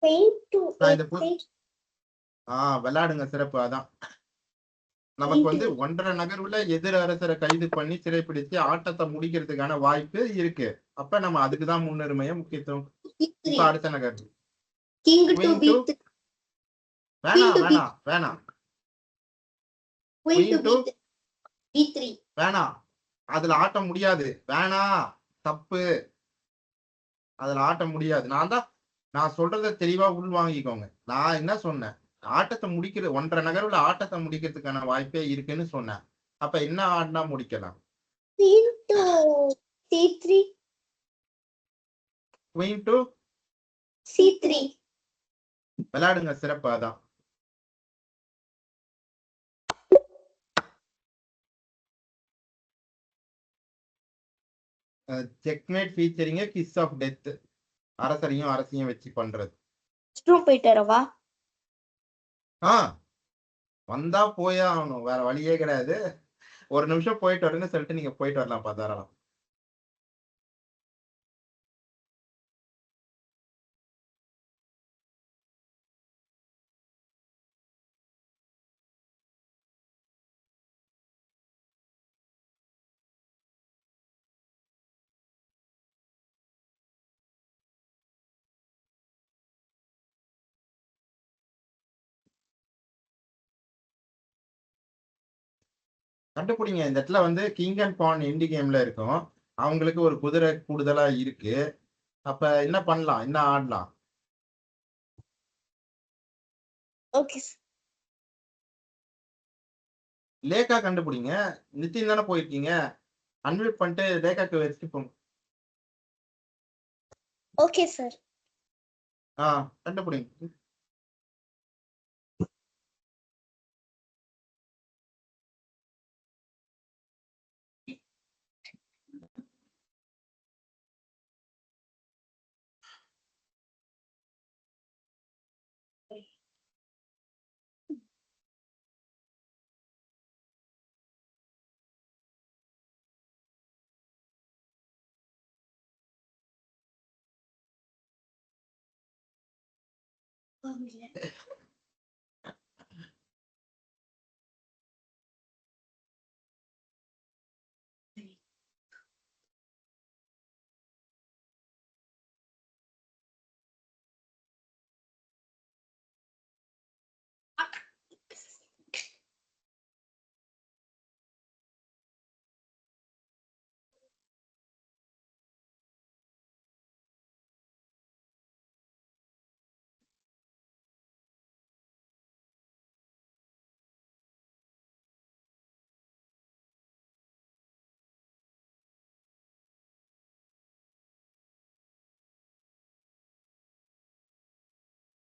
queen to a3. விளையாடுங்க. சிறப்பு. அதான் நமக்கு வந்து 1.5 நகர்வுல எதிர் அரசரை கைது பண்ணி சிறைப்பிடிச்சு ஆட்டத்தை முடிக்கிறதுக்கான வாய்ப்பு இருக்கு. அப்ப நம்ம அதுக்குதான் முன்னுரிமையை முக்கியத்துவம். இப்ப அடுத்த நகர் king to b3. வேணாம். queen to b3 வேணாம். அதுல ஆட்ட முடியாது. வேணாம், தப்பு. அதுல ஆட்ட முடியாது. நான் சொல்றத தெளிவா உள் வாங்கிக்கோங்க. நான் என்ன சொன்னேன்? ஆட்டத்தை முடிக்கிற 1.5 நகர்வுல ஆட்டத்தை முடிக்கிறதுக்கான வாய்ப்பே இருக்குன்னு சொன்னேன். அப்ப என்ன ஆடினா முடிக்கலாம்? queen to c3. queen to c3 விளையாடுங்க. சிறப்பு. அதான் செக்மேட் ஃபீச்சரிங்க கிஸ் ஆஃப் டெத். அரசரையும் அரசியும் வச்சு பண்றது. போயிட்டு வரவா? வந்தா போயே ஆகணும். வேற வழியே கிடையாது. ஒரு நிமிஷம் போயிட்டு வரேன்னு சொல்லிட்டு நீங்க போயிட்டு வரலாம். தாராளம். கண்டுபிடிங்க. இந்த இடத்துல வந்து கிங் அண்ட் பான் எண்டி கேம்ல இருக்கும். அவங்களுக்கு ஒரு குதிரை கூடுதலா இருக்கு. அப்ப என்ன பண்ணலாம்? என்ன ஆடலாம்? ஓகே லேக்கா கண்டுபிடிங்க. நிதின் தானே போயிருக்கீங்க. அன்மியூட் பண்ணிட்டு லேக்காக்கு வச்சுட்டு போங்க. Okay sir. கண்டுபிடிங்க.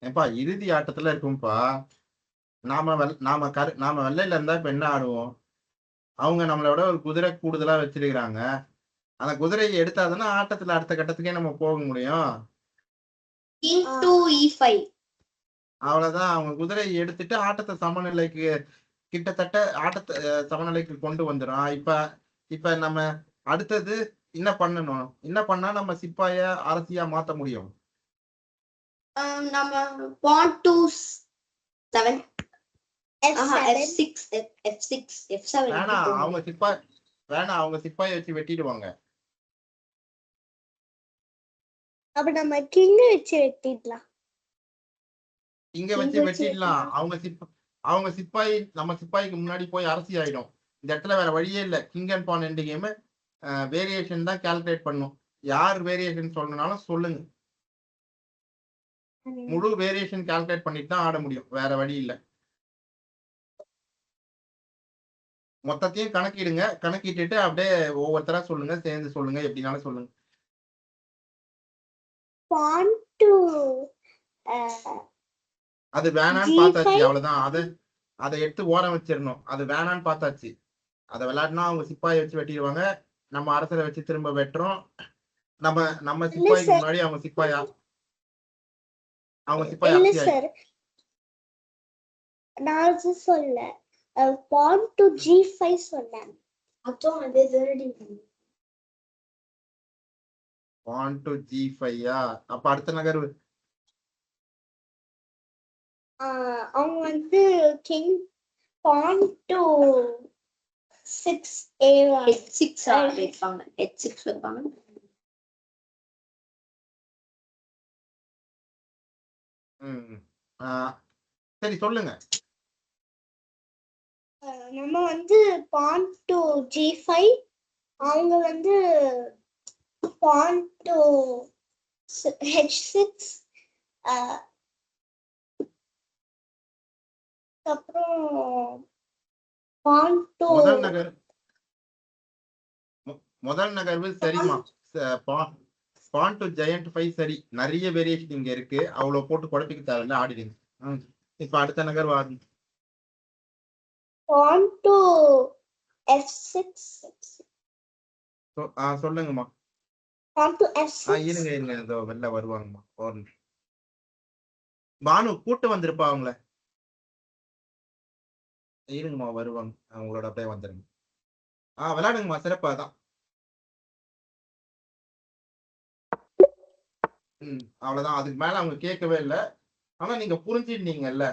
ஏப்பா இறுதி ஆட்டத்துல இருக்கும்பா. நாம வெள்ளையில இருந்தா இப்ப என்ன ஆடுவோம்? அவங்க நம்மளோட ஒரு குதிரை கூடுதலா வச்சிருக்கிறாங்க. அந்த குதிரையை எடுத்தாதானே ஆட்டத்துல அடுத்த கட்டத்துக்கே நம்ம போக முடியும். King to e5. அவ்வளவுதான். அவங்க குதிரையை எடுத்துட்டு ஆட்டத்தை சமநிலைக்கு கிட்டத்தட்ட ஆட்டத்தை சமநிலைக்கு கொண்டு வந்துடும். இப்ப நம்ம அடுத்தது என்ன பண்ணணும்? என்ன பண்ணா நம்ம சிப்பாய அரசியா மாத்த முடியும்? நம்ம pawn to 7. F7. f7 வேணாம், அவங்க சிப்பாயை வச்சு வெட்டிடுவாங்க. அப்ப நம்ம கிங் வச்சு வெட்டிடலாம். இங்க வச்சு வெட்டிடலாம். அவங்க சிப்பாய் நம்ம சிப்பாய்க்கு முன்னாடி போய் அரசி ஆயிடும். இந்த இடத்துல வேற வழியே இல்ல. King and pawn end game variation தான் கால்குலேட் பண்ணும். யார் வேரியேஷன் சொல்லணும்னாலும் சொல்லுங்க. முழு வேரியேஷன் கால்குலேட் பண்ணிட்டு தான் ஆட முடியும். வேற வழி இல்ல. மொத்தத்தையும் கணக்கிடுங்க. கணக்கிட்டுட்டு அப்படியே ஒவ்வொருத்தரா சொல்லுங்க. சேர்ந்து சொல்லுங்க. எப்படினாலும் சொல்லுங்க. pawn to அது வேணான்னு பார்த்தாச்சு. அவ்வளவுதான். அதை எடுத்து ஓரம் வச்சிடணும். அது வேணான்னு பார்த்தாச்சு. அதை விளையாடினா அவங்க சிப்பாயை வச்சு வெட்டிடுவாங்க. நம்ம அரசரை வச்சு திரும்ப வெட்டுறோம். நம்ம சிப்பாய்க்கு முன்னாடி அவங்க சிப்பாய் இல்ல சார், நான் சொல்ல pawn to g5 சொன்னேன். அதான் அது ரெடி. pawn to g5 அப்ப அடுத்த நகர்வு அவங்க வந்து king pawn to 6a h6 வைப்பாங்க. h6 வைப்பாங்க. சரி சொல்லுங்க. நம்ம வந்து pawn to g5, அவங்க வந்து pawn to h6, அப்புறம் pawn to முதல் நகர்வு சரிமா. pawn to giant 5 சரி. நிறைய வேரியேஷன் இங்க இருக்கு. அவ்வளவு போட்டு குழப்பிக்க தேவையில்ல. ஆடிடுங்க. இப்ப அடுத்த நகர்வு ஆடுங்க. pawn to f6. சொல்லுங்கம்மா. pawn to f6. இருங்க இதோ வெளில வருவாங்கம்மா. ஒரு நிமிஷம். பானு கூட்டு வந்திருப்பா அவங்கள. இருங்கம்மா வருவாங்க. அவங்களோட அப்படியே வந்துருங்க. விளையாடுங்கம்மா. சிறப்பா தான். அவ்வளவுதான். அதுக்கு மேல அவங்க கேட்கவே இல்லை. ஆனா நீங்க புரிஞ்சிருந்தீங்கல்ல.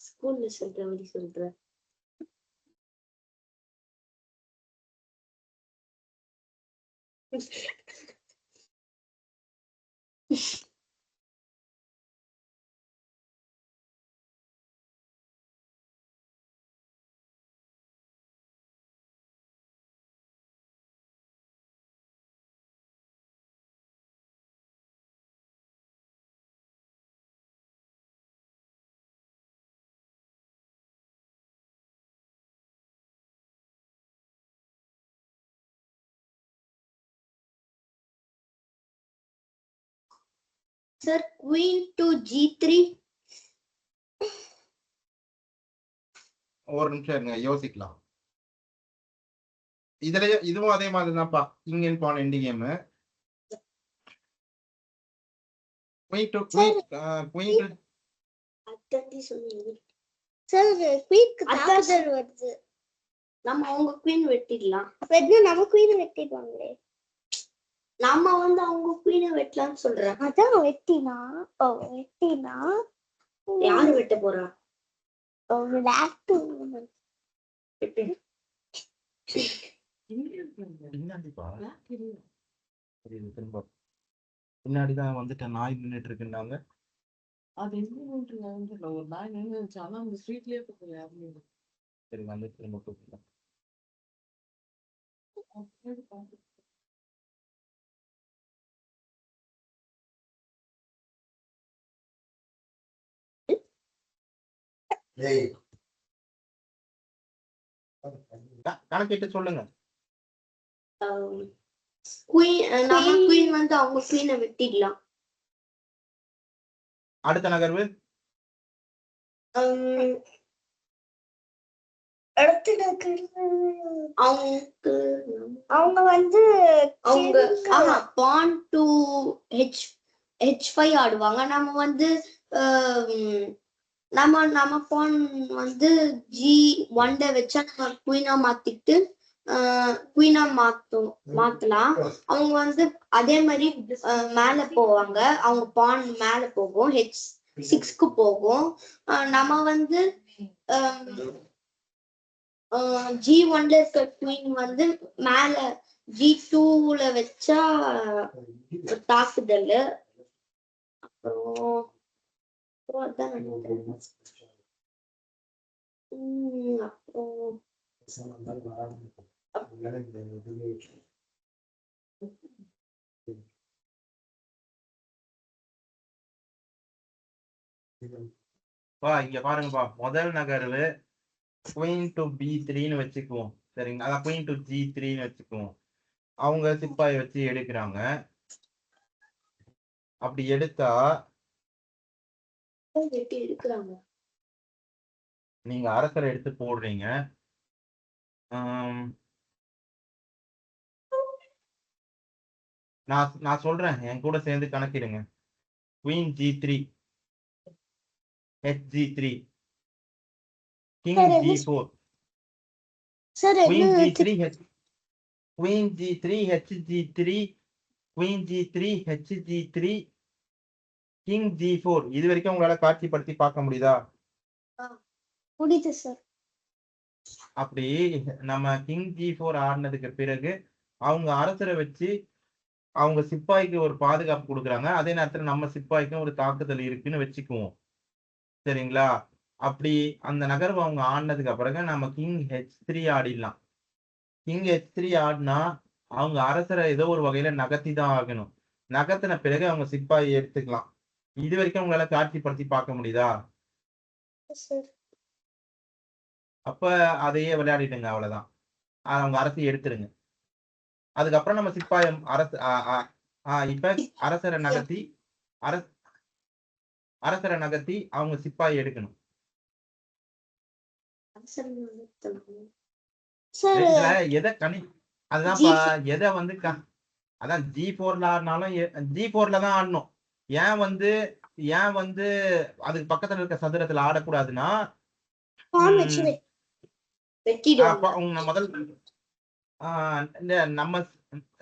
ஸ்கூல்ல சொல்ற மாதிரி சொல்ற. Sir queen to g3. ஒரு நிமிஷம் இருங்க, யோசிக்கலாம். இதுவும் அதே மாதிரி தான்ப்பா. King and pawn end game. வருது. நம்ம அவங்க குயின் வெட்டிடலாம். நம்ம குயின் வெட்டிடுவாங்களே. நம்ம வந்து அவங்க குயினை வெட்டலாம்னு சொல்றேன். அதான் வெட்டினா யாரு வெட்ட போறா? பின்னாடிதான் வந்துட்டேன். நாய் நின்றுட்டு இருக்குன்னாங்க. அது என்ன ஒரு நாய் நின்று ஆனா அந்த ஸ்ட்ரீட்லயே போகல யாருமே. சரி வந்து திரும்ப கூப்பிடலாம். கணக்கிட்டு சொல்லுங்க. நம்ம குயின் வந்து அவங்க குயினை வெட்டிடலாம். அடுத்த நகர்வு அவங்க வந்து பான் டு H5 ஆடுவாங்க. நம்ம வந்து நம்ம பான் வந்து G1 வச்சா நம்ம குயினா மாத்திட்டு குயினா மாத்தலாம். அவங்க வந்து அதே மாதிரி மேல போவாங்க. அவங்க பான் மேல போகும், H6க்கு போகும். நம்ம வந்து G1ல இருக்க குயின் வந்து மேல G2ல வச்சா தாக்குதல். அப்புறம் அதான் நினைக்கிறேன். இங்க பாருங்கப்பா, முதல் நகர்வு குயின் டு B3ன்னு வச்சுக்குவோம். சரிங்களா? அதான் குயின் டு G3ன்னு வச்சுக்குவோம். அவங்க சிப்பாயை வச்சு எடுக்கிறாங்க. அப்படி எடுத்தா எடுக்கிறாங்க. நீங்க அரசரை எடுத்து போடுறீங்க. நான் சொல்றேன், என் கூட சேர்ந்து கணக்கிடுங்க. Queen G3, HG3, king G4, queen G3, queen G3, HG3, queen G3, HG3, king G4. இது வரைக்கும் உங்களால காட்சிப்படுத்தி பார்க்க முடியுதா? முடியுது சார். அப்படி நம்ம கிங் G4 ஆடினதுக்கு பிறகு அவங்க அரசரை வச்சு அவங்க சிப்பாய்க்கு ஒரு பாதுகாப்பு கொடுக்குறாங்க. அதே நேரத்துல நம்ம சிப்பாய்க்கும் ஒரு தாக்குதல் இருக்குன்னு வச்சுக்குவோம். சரிங்களா? அப்படி அந்த நகர்வு அவங்க ஆடினதுக்கு பிறகு நம்ம கிங் H3 ஆடிடலாம். கிங் H3 ஆடினா அவங்க அரசரை ஏதோ ஒரு வகையில நகர்த்தி தான் ஆகணும். நகர்த்தின பிறகு அவங்க சிப்பாயை எடுத்துக்கலாம். இது வரைக்கும் உங்களால காட்சிப்படுத்தி பார்க்க முடியுதா? அப்ப அதையே விளையாடிட்டுங்க, அவ்வளவுதான். அவங்க அரசை எடுத்துருங்க. அதுக்கப்புறம் நம்ம சிப்பாயம் இப்ப அரசரை நகர்த்தி அவங்க சிப்பாயை எடுக்கணும். அதுதான்ப்பா, எதை வந்து அதான் G4ல ஆடினாலும் G4ல தான் ஆடணும். ஏன் வந்து அதுக்கு பக்கத்துல இருக்க சதுரத்துல ஆடக்கூடாதுன்னா, முதல் நம்ம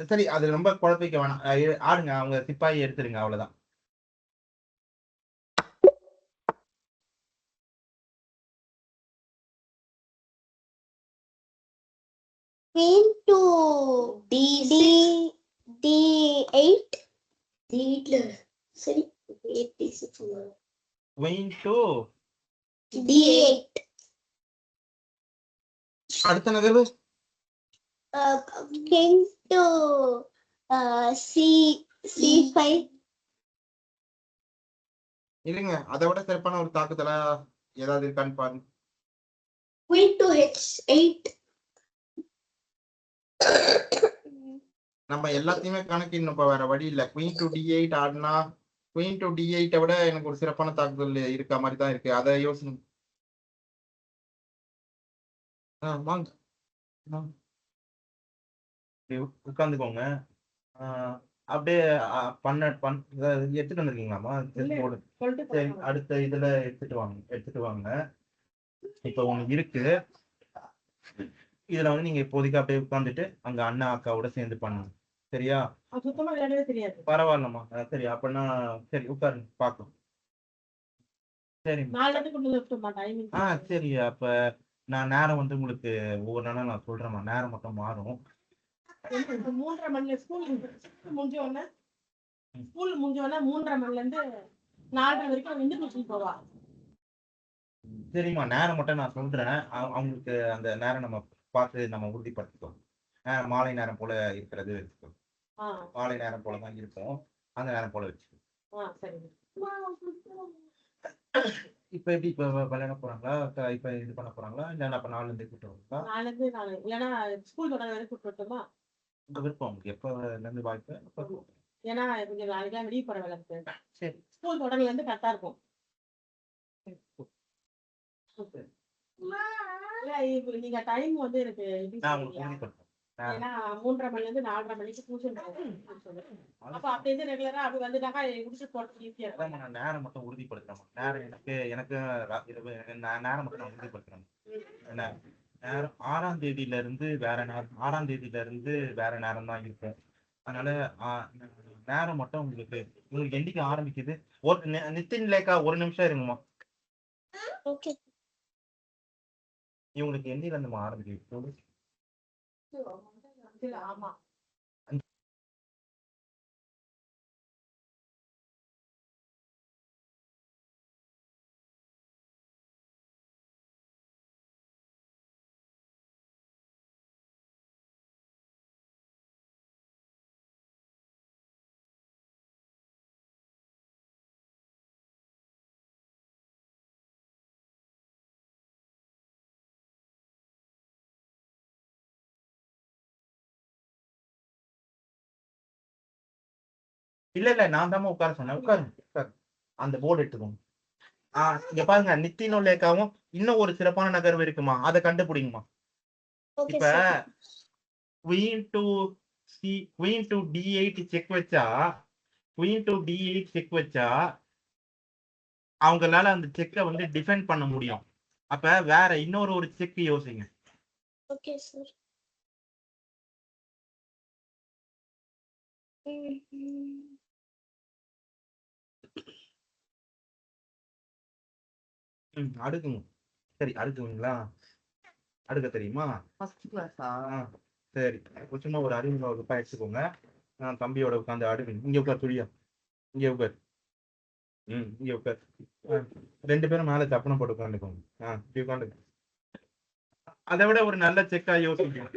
சரி, அது ரொம்ப குழப்பிக்க வேணாம். ஆடுங்க, அவங்க சிப்பாயை எடுத்துருங்க, அவ்வளவுதான். Queen to D8. சரி, Queen to D8. அடுத்த நகர்வு King to C5. இல்லைங்க, அதை விட சிறப்பான ஒரு தாக்குதலா ஏதாவது இருக்கான்னு பாருங்க. Queen to H8. நம்ம எல்லாத்தையுமே கணக்கிடணும், வேற வழி இல்ல. குயின் டு D8 ஆடினா குயின் டு D8 விட எனக்கு ஒரு சிறப்பான தாக்குதல் இருக்க மாதிரி தான் இருக்கு. அதை யோசனை வாங்க உட்காந்துக்கோங்க. அப்படியே எடுத்துட்டு வந்திருக்கீங்களாமா? சரி, அடுத்த இதுல எடுத்துட்டு வாங்க. இப்ப ஒண்ணு இருக்கு. இதுல வந்து நீங்க இப்போதைக்கு அப்படியே உட்காந்துட்டு அங்க அண்ணா அக்காவோட சேர்ந்து பண்ணுங்க. சரியா? சுத்தமா விளையாடவே தெரியாது. பரவாயில்லம்மா. சரி, அப்படின்னா சரி, உட்காருங்க, பாக்கலாம். சரி, சரி. அப்ப நான் நேரம் வந்து உங்களுக்கு ஒவ்வொரு நாளும் நான் சொல்றேம்மா. நேரம் மட்டும் மாறும். 3:30 மணில ஸ்கூல் முடிஞ்ச உடனே 3:30 மணில இருந்து 4:30 வரைக்கும் வந்து டியூஷன் போவா. சரிம்மா, நேரம் மட்டும் நான் சொல்றேன். அவங்களுக்கு அந்த நேரம் நம்ம பார்த்து நம்ம உறுதிப்படுத்திக்கோ. மாலை நேரம் போல இருக்கிறது வச்சுக்கோ. மாலை நேரம் போலதான் இருக்கும். அந்த நேரம் போல வச்சுக்கோ. இப்ப எப்படி விளையாட போறாங்களா? இப்ப இது பண்ண போறாங்களா? இல்ல அப்ப 4 இருந்து கூட்டு வரீங்களா? 4 இல்லைன்னா ஸ்கூல் தொடங்க வரை கூட்டு வரட்டுமா? உங்க விருப்பம் உங்களுக்கு எப்ப இருந்து வாய்ப்பு ஏன்னா கொஞ்சம் நாளைக்கெல்லாம் வெளியே போற வேலை இருக்கு. சரி ஸ்கூல் தொடங்கல இருந்து கரெக்டா இருக்கும். இல்ல இப்ப நீங்க டைம் வந்து எனக்கு எப்படி நான் உங்களுக்கு சொல்றீங்க? உறுதி பண்றேன் ஏன்னா 3:30 மணில இருந்து 4:30 மணிக்கு டியூஷன் அப்ப அப்படி இருந்து ரெகுலரா அப்படி வந்துட்டாக்கா முடிச்சு போறதுக்கு ஈஸியா இருக்கும். அதான் நான் நேரம் மட்டும் உறுதிப்படுத்துறேன் நேரம் எனக்கு இரவு நேரம் மட்டும் நான் உறுதிப்படுத்துறேன் என்ன நேரம் 6ஆம் தேதியில இருந்து வேற நேரம் 6ஆம் தேதியில இருந்து வேற நேரம் தான் இருக்கும். அதனால நேரம் மட்டும் உங்களுக்கு என்னைக்கு ஆரம்பிக்குது ஒரு நித்தின் லேக்கா ஒரு நிமிஷம் இருங்கம்மா. ஓகே இவங்களுக்கு எண்ணில இருந்து ஆரம்பிக்குது ஆமா இல்ல நான் தான் உட்கார சொன்னேன் உட்காருங்க அந்த போர்டு எடுத்துக்கோங்க. இங்க பாருங்க நித்தினோ லேக்காவும் இன்னும் ஒரு சிறப்பான நகர்வு இருக்குமா அதை கண்டுபிடிங்கம்மா. ஓகே இப்ப sir queen to d8 check வச்சா அவங்களால அந்த செக்கை வந்து டிஃபெண்ட் பண்ண முடியும். அப்ப வேற இன்னொரு செக் யோசிங்க. ஓகே சார் அடுக்குங்க. சரி அடுக்குவீங்களா அடுக்க தெரியுமா? ஃபர்ஸ்ட் கிளாஸா? சரி சும்மா ஒரு அறிமுக வகுப்பா எடுத்துக்கோங்க. தம்பியோட உட்காந்து அடுக்குங்க. இங்க உட்கார் துடியா இங்க உட்கார். இங்க உட்கார். 2 பேரும் மேல தப்பனை போட்டு உட்காந்துக்கோங்க. இப்படி உட்காந்து அதை விட ஒரு நல்ல செக்கா யோசிக்கணும்.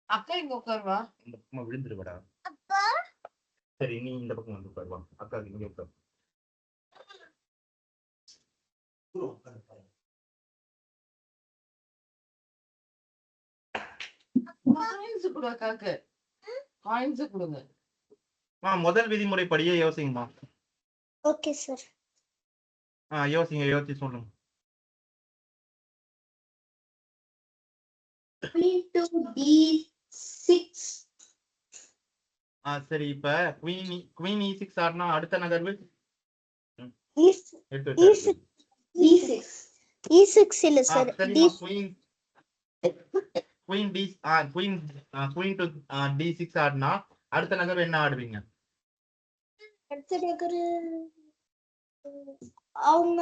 அக்கா இங்க உட்காருவா. இந்த பக்கமா விழுந்துருவடா. சரி நீ இந்த பக்கம் வந்து உட்காருவா. அக்கா இங்க உட்கார். காயின்ஸ் கொடு அக்காக்கு. காயின்ஸ் கொடுங்க. முதல் விதிமுறைப்படியே யோசிங்கம்மா. ஓகே சார் யோசிச்சு சொல்லுங்க. queen to d6 சரி இப்ப queen e6 ஆடுனா அடுத்த நகர்வு எடுத்து d6 e6 இல்ல சார் சரிம்மா queen to d6 ஆடுனா அடுத்த நகர்வு என்ன ஆடுவீங்க? அடுத்த நகர் அவங்க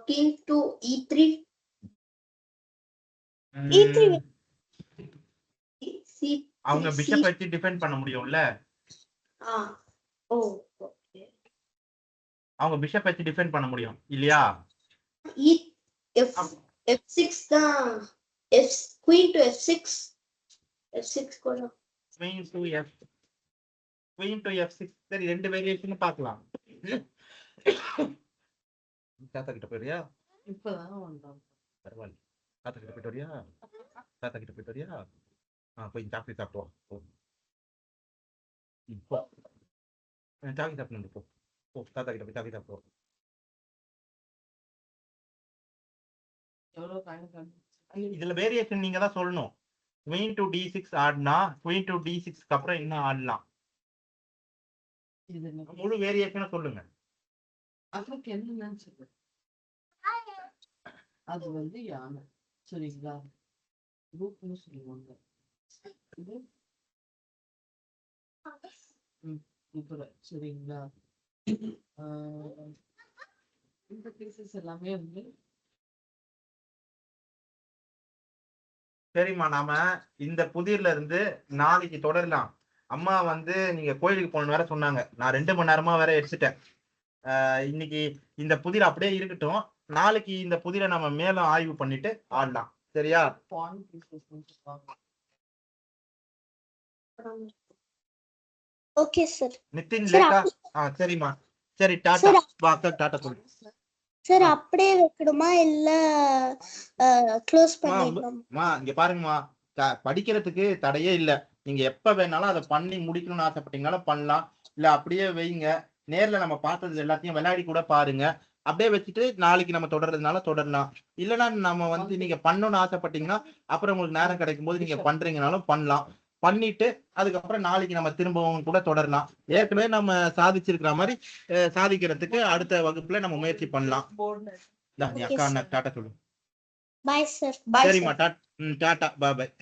king to e3 e3 அவங்க பிஷப் வச்சு டிஃபெண்ட் பண்ண முடியும்ல. அவங்க பிஷப் வச்சு டிஃபெண்ட் பண்ண முடியும் இல்லையா? f6 தான் queen to f6 கூட queen to f6 சரி ரெண்டு வேரியேஷன் பார்க்கலாம். தாத்தா கிட்ட போறியா? இப்பதான் வந்தோம். பரவாயில்ல தாத்தா கிட்ட போயிட்டு வரியா? போய் சாப்பிட்டு சாப்பிடுவா போ. சாக்கி சாப்பிட்டு போ தாத்தா கிட்ட போய் சாக்கி சாப்பிடுவோம். எவ்வளவு காயின்? இதுல வேரியேஷன் நீங்க தான் சொல்லணும். queen to d6 ஆடினா queen to d6 அப்புறம் என்ன ஆடலாம் முழு வேரியேஷனை சொல்லுங்க. அதுக்கு என்ன நினைச்சது? அது வந்து யானை சரிங்களா? ரூப்னு சொல்லுவாங்க. இது இப்ப சரிங்களா? இந்த பீசஸ் எல்லாமே வந்து சரிம்மா நாம இந்த புதிர்ல இருந்து நாளைக்கு தொடரலாம். அம்மா வந்து நீங்க கோயிலுக்கு போன வேற சொன்னாங்க. நான் 2 மணி நேரமா வேற எடுத்துட்டேன். இன்னைக்கு இந்த புதிர் அப்படியே இருக்கட்டும். நாளைக்கு இந்த புதிரை நம்ம மேலும் ஆய்வு பண்ணிட்டு ஆடலாம். சரியா? ஓகே சார் நிதின் லேக்கா சரிம்மா சரி டாடா வாக்க டாடா சொல்லு சார். அப்படியே வைக்கணுமா இல்ல க்ளோஸ் பண்ணிடணுமா? இங்க பாருங்கம்மா படிக்கிறதுக்கு தடையே இல்லை. நீங்க எப்ப வேணாலும் அதை பண்ணி முடிக்கணும்னு ஆசைப்பட்டீங்கனாலும் பண்ணலாம். இல்ல அப்படியே வைங்க. நேர்ல நம்ம பார்த்தது எல்லாத்தையும் விளையாடி கூட பாருங்க. அப்படியே வச்சுட்டு நாளைக்கு நம்ம தொடர்றதுனால தொடரலாம். இல்லைன்னா நம்ம வந்து நீங்க பண்ணணும்னு ஆசைப்பட்டீங்கன்னா அப்புறம் உங்களுக்கு நேரம் கிடைக்கும் போது நீங்க பண்றீங்கனாலும் பண்ணலாம். பண்ணிட்டு அதுக்கப்புறம் நாளைக்கு நம்ம திரும்பவும் கூட தொடரலாம். ஏற்கனவே நம்ம சாதிச்சிருக்கிற மாதிரி சாதிக்கிறதுக்கு அடுத்த வகுப்புல நம்ம முயற்சி பண்ணலாம். நீ அக்கா அண்ணா டாட்டா சொல்லு. Bye sir. சரிம்மா டாட்டா பாய்.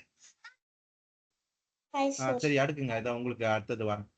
Bye sir. சரி அடுக்குங்க. இதான் உங்களுக்கு அடுத்தது வரேன்.